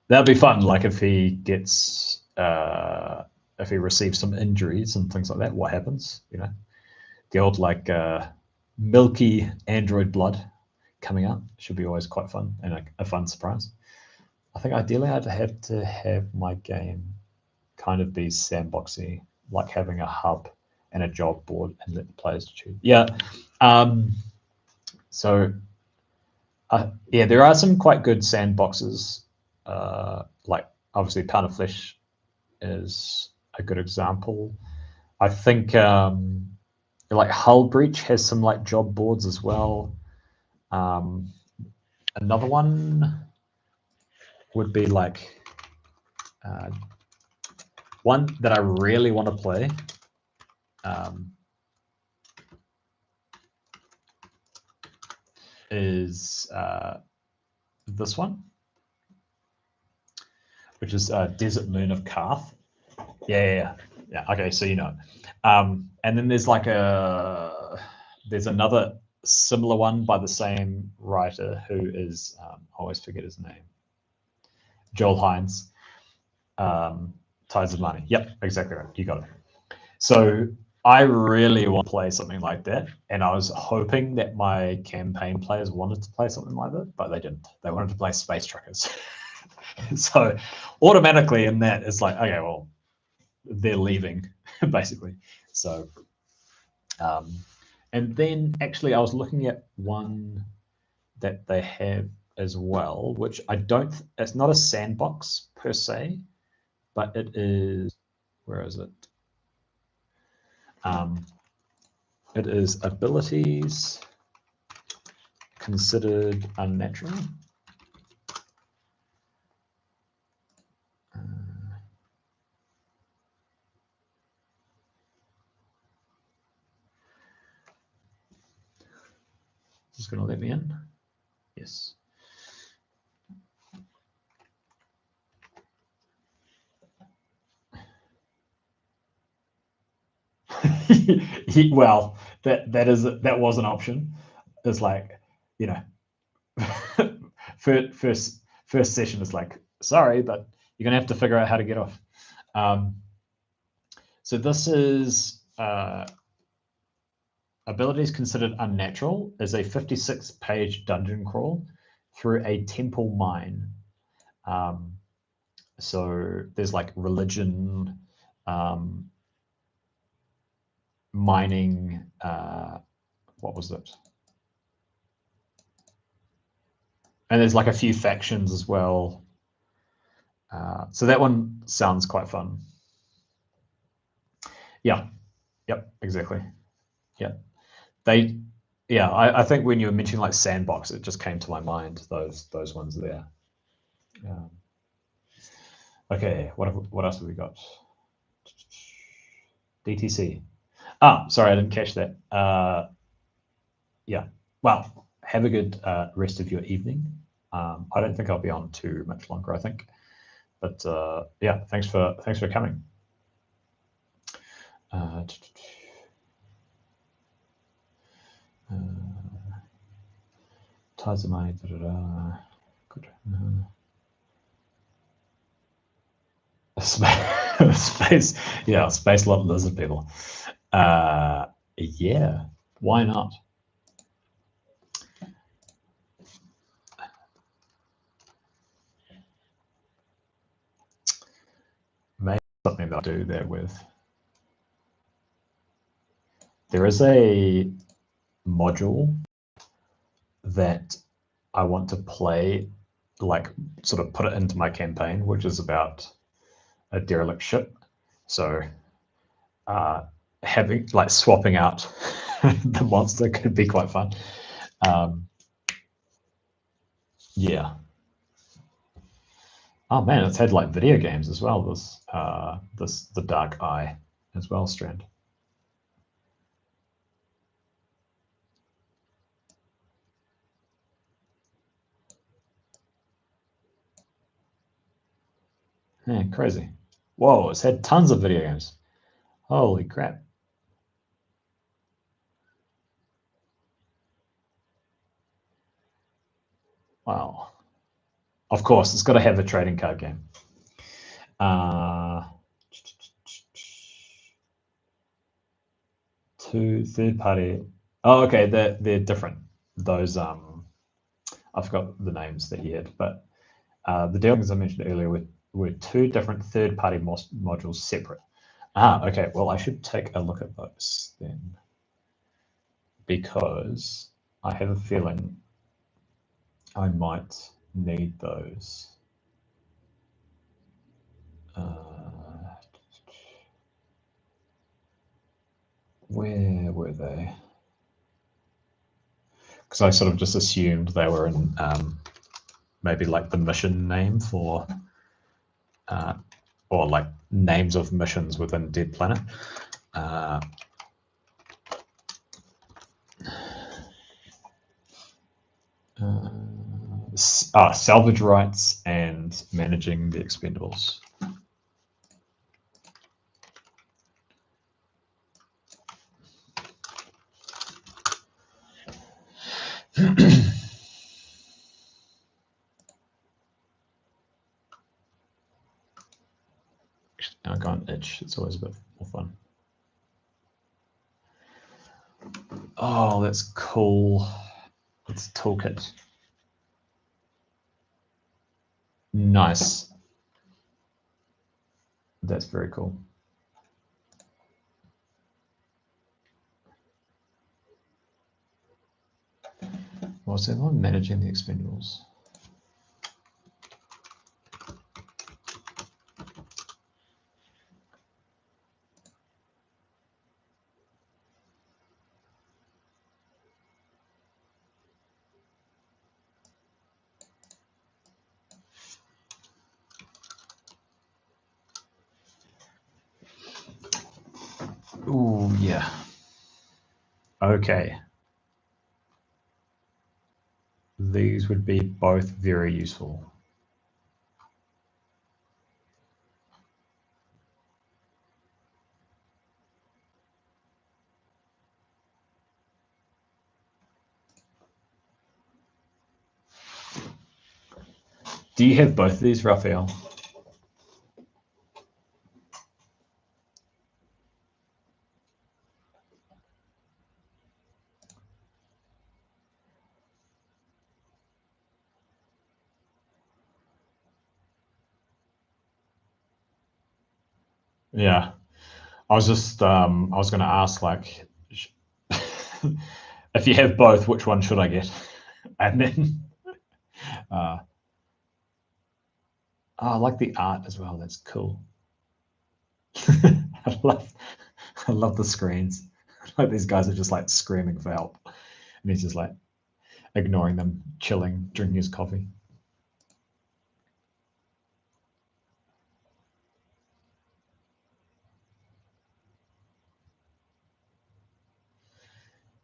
that'd be fun. Like if he gets, if he receives some injuries and things like that, what happens? The old like milky android blood coming out should be always quite fun and a fun surprise. I think ideally I'd have to have my game kind of be sandboxy, like having a hub and a job board and let the players choose. Yeah. So, there are some quite good sandboxes. Like obviously Pound of Flesh is a good example. I think like Hull Breach has some like job boards as well. Another one would be like one that I really want to play. Is this one, which is Desert Moon of Karth. Yeah. Okay, so and then there's like there's another similar one by the same writer who is I always forget his name. Joel Hines. Tides of Money. Yep, exactly right. You got it. So I really want to play something like that, and I was hoping that my campaign players wanted to play something like that, but they didn't. They wanted to play Space Truckers. So automatically in that, it's like, okay, well, they're leaving, basically. So, and then actually I was looking at one that they have as well, which I don't, it's not a sandbox per se, but it is, where is it? It is abilities considered unnatural. Is going to let me in? Yes. Well, that was an option. It's like, you know, first session is like, sorry, but you're gonna have to figure out how to get off. So this is abilities considered unnatural is a 56-page dungeon crawl through a temple mine. So there's like religion, mining, what was it? And there's like a few factions as well. So that one sounds quite fun. Yeah. Yep. Exactly. Yeah. I think when you were mentioning like sandbox, it just came to my mind, those ones there. Okay. What else have we got? DTC. Sorry, I didn't catch that. Yeah. Well, have a good rest of your evening. I don't think I'll be on too much longer, I think. But yeah, thanks for coming. Tazamai, good. Space, yeah, space lot lizard people. Yeah, why not? Maybe something that I do there with. There is a module that I want to play, like sort of put it into my campaign, which is about a derelict ship. So having like swapping out the monster could be quite fun. Yeah. Oh man, it's had like video games as well. This the Dark Eye as well, Strand. Yeah, crazy. Whoa, it's had tons of video games. Holy crap. Wow. Of course, it's got to have a trading card game. Two third party. Oh, okay. They're different. Those I forgot the names that he had, but the dealings I mentioned earlier were two different third party modules separate. Okay. Well, I should take a look at those then, because I have a feeling I might need those. Where were they? Because I sort of just assumed they were in maybe like the mission name for, or like names of missions within Dead Planet. Salvage rights and managing the expendables. I can't itch. It's always a bit more fun. Oh, that's cool. It's a toolkit. Nice. That's very cool. What's that one? Managing the expendables. Ooh, yeah. Okay. These would be both very useful. Do you have both of these, Raphael? Yeah. I was just I was going to ask, like, if you have both, which one should I get? And then oh, I like the art as well. That's cool. I love the screens. Like, these guys are just like screaming for help, and he's just like ignoring them, chilling, drinking his coffee.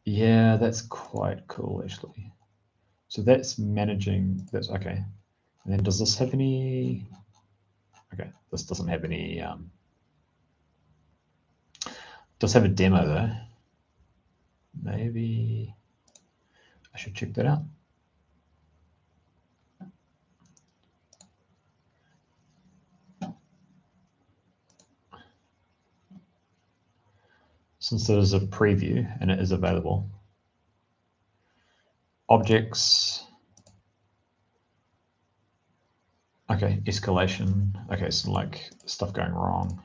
Yeah, that's quite cool, actually. So that's managing. That's okay. And then does this have any? Okay, this doesn't have any. Does have a demo though. Maybe I should check that out. Since it is a preview and it is available. Objects. Okay, escalation. Okay, so like stuff going wrong.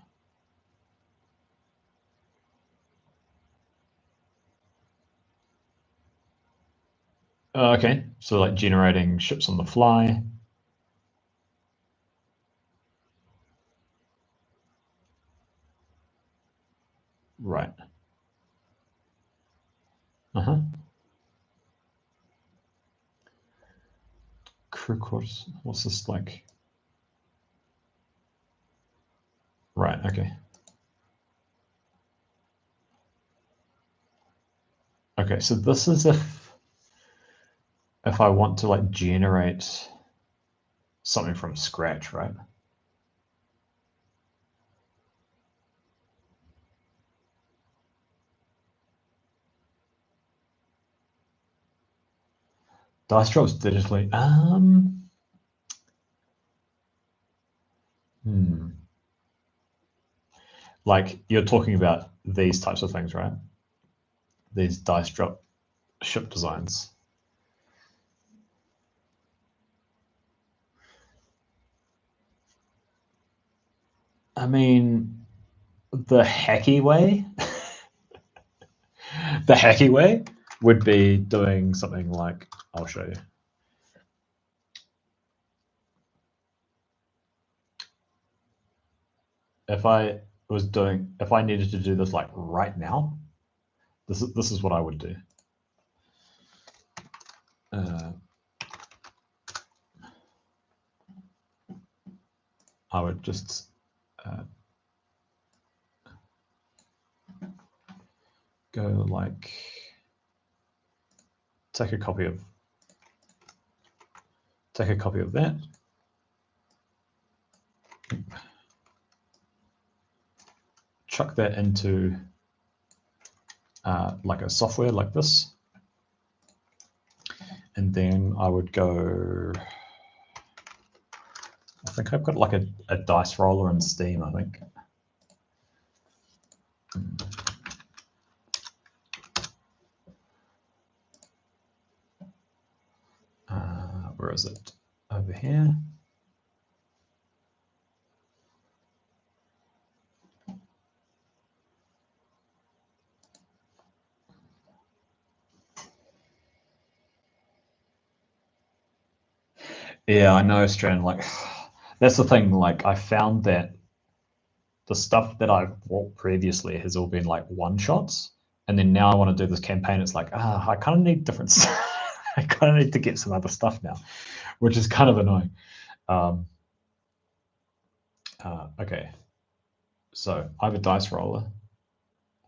Okay, so like generating ships on the fly. Right. Uh-huh. Crew quarters. What's this like? Right, okay. Okay, so this is if I want to like generate something from scratch, right? Dice drops digitally. Like, you're talking about these types of things, right? These dice drop ship designs. I mean, the hacky way, the hacky way would be doing something like, I'll show you. If I needed to do this like right now, this is what I would do. I would just go like, take a copy of that. Chuck that into like a software like this. And then I would go, I think I've got like a dice roller in Steam, I think. Where is it? Over here. Yeah, I know, Strand. Like, that's the thing. Like, I found that the stuff that I've bought previously has all been like one shots, and then now I want to do this campaign. It's like, I kind of need different stuff. I kind of need to get some other stuff now, which is kind of annoying. Okay, so I have a dice roller,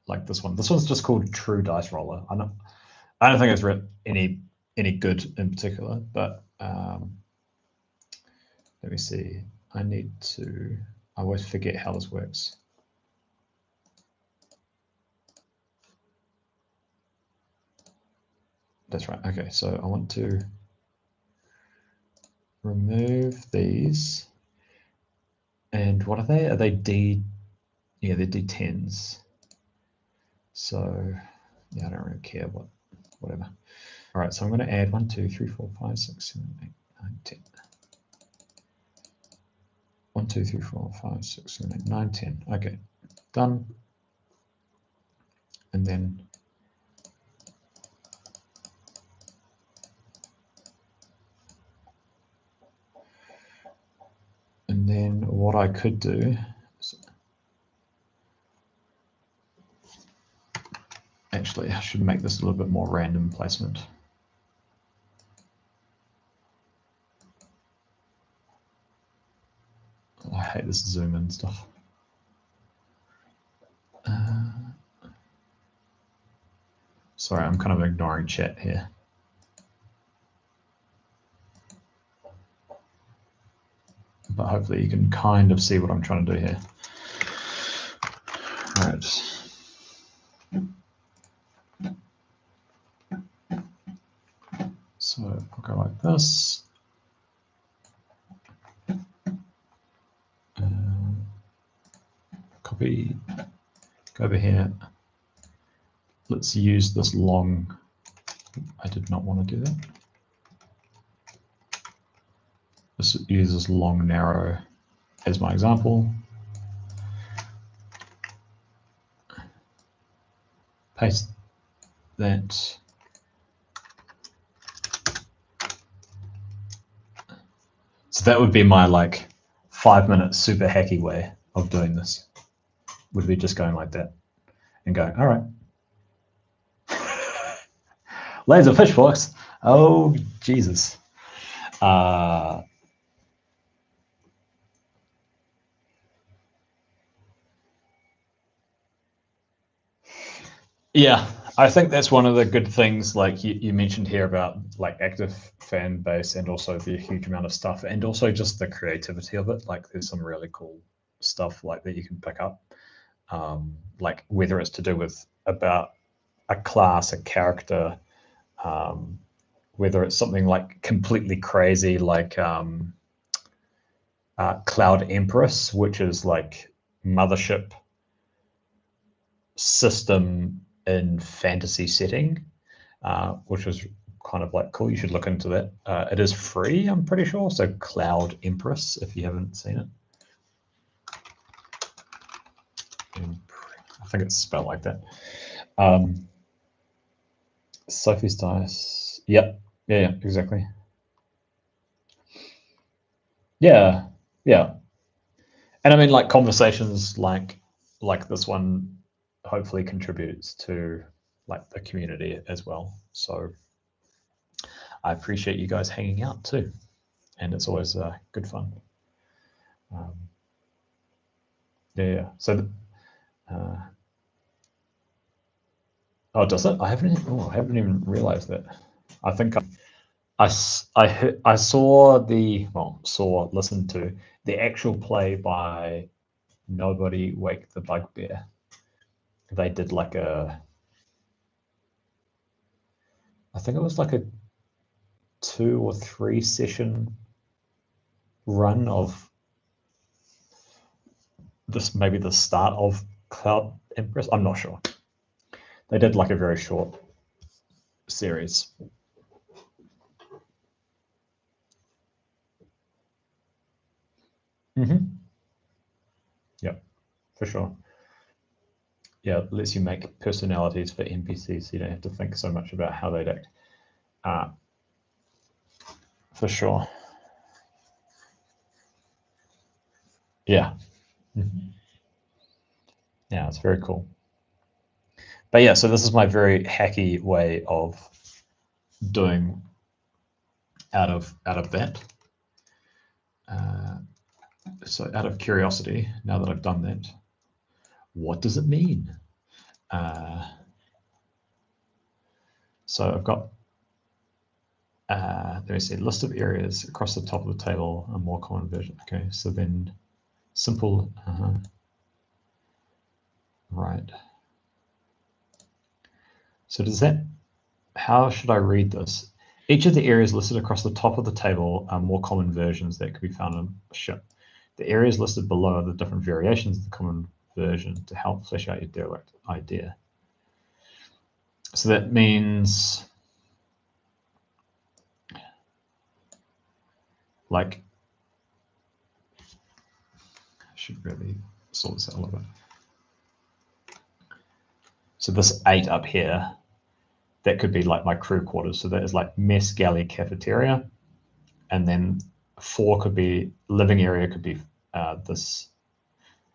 like this one. This one's just called True Dice Roller. I don't think it's any good in particular, but let me see. I always forget how this works. That's right. Okay, so I want to remove these. And what are they? Are they D? Yeah, they're D10s. So yeah, I don't really care whatever. All right, so I'm going to add 1, 2, 3, 4, 5, 6, 7, 8, 9, 10. 1, 2, 3, 4, 5, 6, 7, 8, 9, 10. Okay, done. And then what I could do is, actually, I should make this a little bit more random placement. I hate this zoom in stuff. Sorry, I'm kind of ignoring chat here. But hopefully you can kind of see what I'm trying to do here. All right. So I'll go like this. Copy, go over here. Let's use this long. I did not want to do that. Let's use this long narrow as my example. Paste that. So that would be my like 5-minute super hacky way of doing this. Would be just going like that and going, all right. Laser pitchforks. Oh, Jesus. Yeah, I think that's one of the good things, like you mentioned here about like active fan base and also the huge amount of stuff and also just the creativity of it. Like there's some really cool stuff like that you can pick up. Like whether it's to do with about a class, a character, whether it's something like completely crazy like Cloud Empress, which is like Mothership system in fantasy setting, which was kind of like cool. You should look into that. It is free, I'm pretty sure. So Cloud Empress, if you haven't seen it. I think it's spelled like that. Sophie's Dice. Yep. Yeah, exactly. Yeah. And I mean, like conversations like this one hopefully contributes to like the community as well. So I appreciate you guys hanging out too, and it's always good fun. Yeah. So, oh, does it? I haven't even realized that. I think I listened to the actual play by Nobody Wake the Bugbear. They did like I think it was like a 2 or 3 session run of this, maybe the start of Cloud Empress. I'm not sure. They did like a very short series. Yep, for sure. Yeah, it lets you make personalities for NPCs, so you don't have to think so much about how they'd act. For sure. Yeah. Yeah, it's very cool. But yeah, so this is my very hacky way of doing out of that. So out of curiosity, now that I've done that, what does it mean? So I've got, let me see, list of areas across the top of the table, a more common version. Okay, so then simple, right. So does that, how should I read this? Each of the areas listed across the top of the table are more common versions that could be found on a ship. The areas listed below are the different variations of the common version to help flesh out your derelict idea. So that means, like, I should really sort this out a little bit. So this 8 up here, that could be like my crew quarters. So that is like mess, galley, cafeteria. And then 4 could be living area, could be this.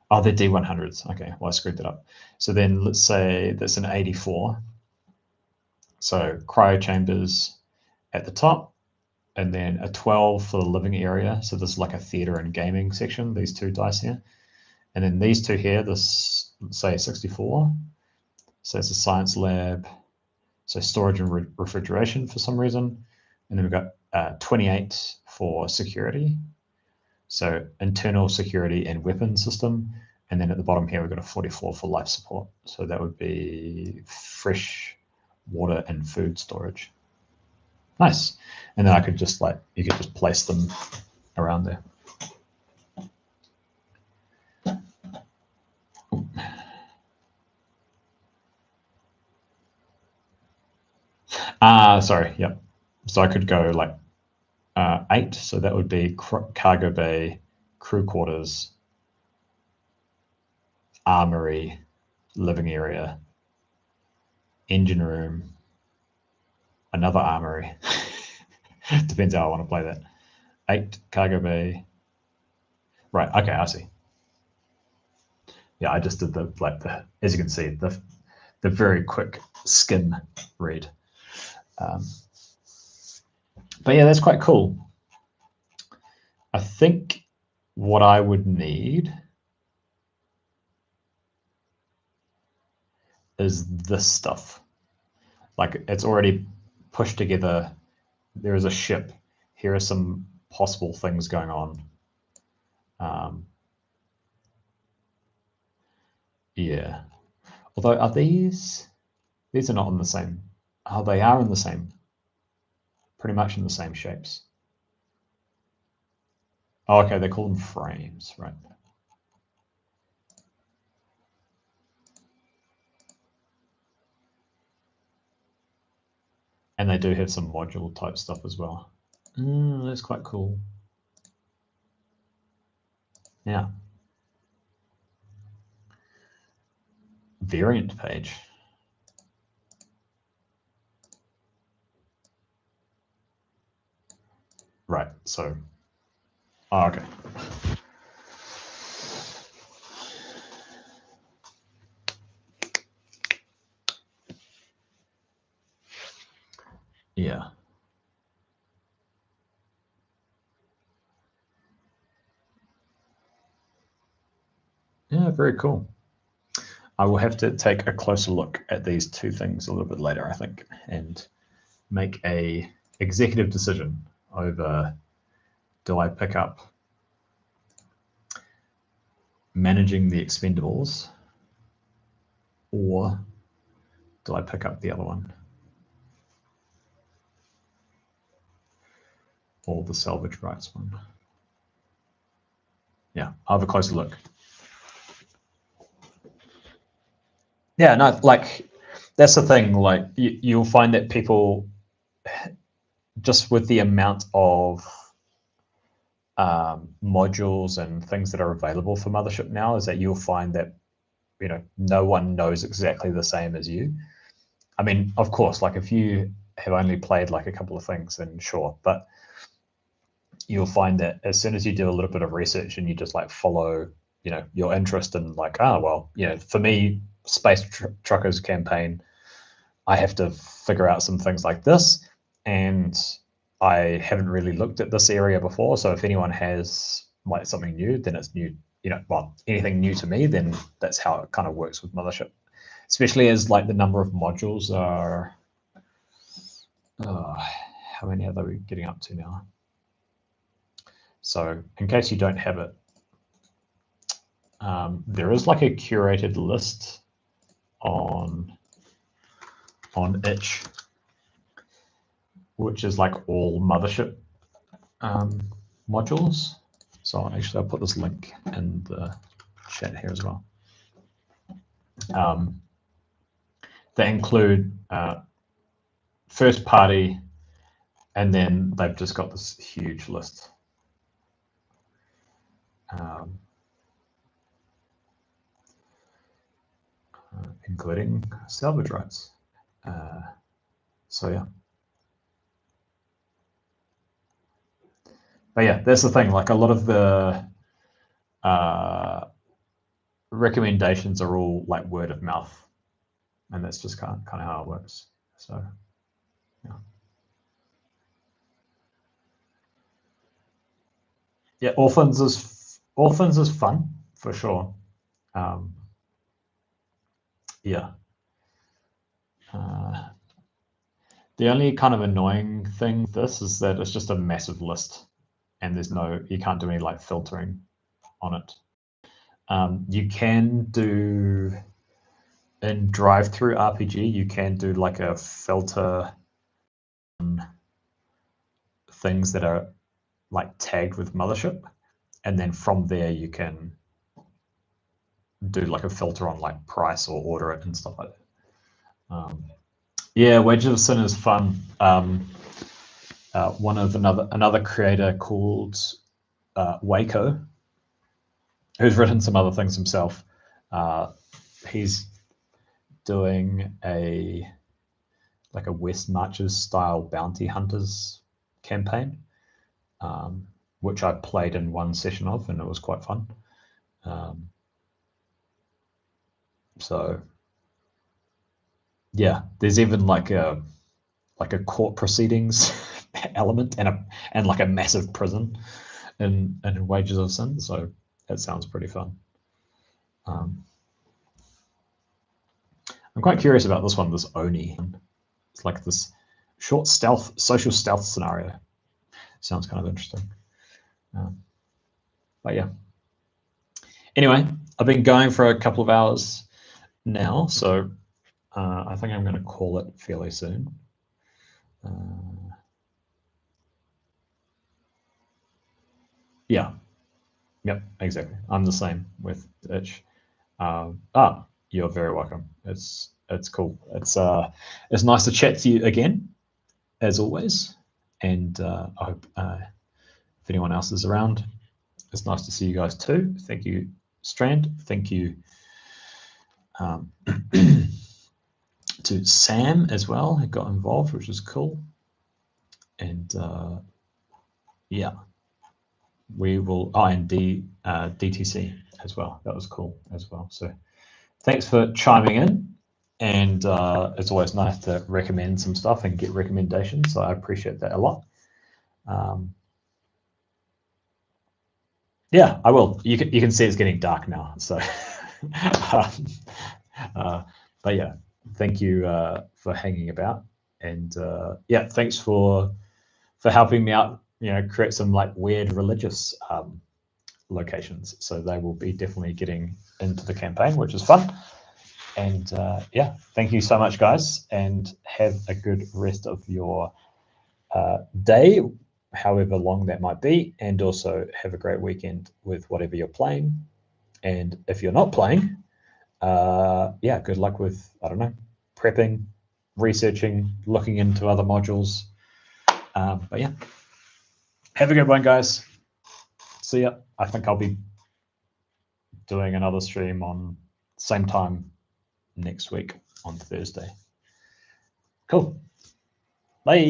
Oh, they're D100s. Okay, well, I screwed that up. So then let's say that's an 84. So cryo chambers at the top, and then a 12 for the living area. So this is like a theater and gaming section, these 2 dice here. And then these 2 here, this, let's say 64. So it's a science lab. So storage and refrigeration for some reason. And then we've got 28 for security. So internal security and weapon system. And then at the bottom here, we've got a 44 for life support. So that would be fresh water and food storage. Nice. And then I could just like, you could just place them around there. Sorry, yep. So I could go like 8. So that would be cargo bay, crew quarters, armory, living area, engine room, another armory. Depends how I want to play that. 8 cargo bay. Right. Okay, I see. Yeah, I just did the as you can see, the very quick skim read. But yeah, that's quite cool. I think what I would need is this stuff. Like it's already pushed together. There is a ship. Here are some possible things going on. Yeah. Although are these are not in the same. Oh, they are in the same. Pretty much in the same shapes. Oh, okay, they call them frames, right? And they do have some module type stuff as well. That's quite cool. Yeah. Variant page. Right, so, oh, okay. Yeah. Yeah, very cool. I will have to take a closer look at these 2 things a little bit later, I think, and make a executive decision over, do I pick up managing the expendables, or do I pick up the other one, or the salvage rights one? Yeah, I'll have a closer look. Yeah, no, like that's the thing. Like you'll find that people, just with the amount of modules and things that are available for Mothership now is that you'll find that no one knows exactly the same as you. I mean, of course, like if you have only played like a couple of things, then sure, but you'll find that as soon as you do a little bit of research and you just like follow your interest in like, for me, Space Truckers campaign, I have to figure out some things like this, and I haven't really looked at this area before, so if anyone has like something new, then it's new, well, anything new to me, then that's how it kind of works with Mothership, especially as like the number of modules are, how many are we getting up to now? So in case you don't have it, there is like a curated list on itch, which is like all Mothership modules. So actually I'll put this link in the chat here as well. They include first party, and then they've just got this huge list. Including salvage rights. So yeah. But yeah, that's the thing. Like a lot of the recommendations are all like word of mouth, and that's just kind of how it works. So yeah. Yeah, Orphans is fun for sure. Yeah. The only kind of annoying thing with this is that it's just a massive list, and you can't do any like filtering on it. You can do in drive-through RPG, you can do like a filter on things that are like tagged with Mothership, and then from there you can do like a filter on like price or order it and stuff like that. Yeah, Wedge of Sin is fun. One of another creator called Waco, who's written some other things himself. He's doing a West Marches style bounty hunters campaign, which I played in one session of, and it was quite fun. So yeah, there's even like a court proceedings element and like a massive prison in Wages of Sin. So that sounds pretty fun. I'm quite curious about this one, this Oni. It's like this short social stealth scenario. Sounds kind of interesting. But yeah. Anyway, I've been going for a couple of hours now, so I think I'm going to call it fairly soon. Yeah. Yep, exactly. I'm the same with itch. You're very welcome. It's cool. It's nice to chat to you again, as always. And I hope if anyone else is around, it's nice to see you guys too. Thank you, Strand. Thank you to Sam as well, who got involved, which is cool. And yeah, we will. And DTC as well. That was cool as well. So thanks for chiming in. And it's always nice to recommend some stuff and get recommendations. So I appreciate that a lot. Yeah, I will. You can see it's getting dark now. So, but yeah, thank you for hanging about, and yeah, thanks for helping me out. Create some like weird religious locations. So they will be definitely getting into the campaign, which is fun. And yeah, thank you so much, guys, and have a good rest of your day, however long that might be, and also have a great weekend with whatever you're playing. And if you're not playing, yeah, good luck with, I don't know, prepping, researching, looking into other modules. But yeah, have a good one, guys. see ya. I think I'll be doing another stream on same time next week on Thursday. Cool. Bye.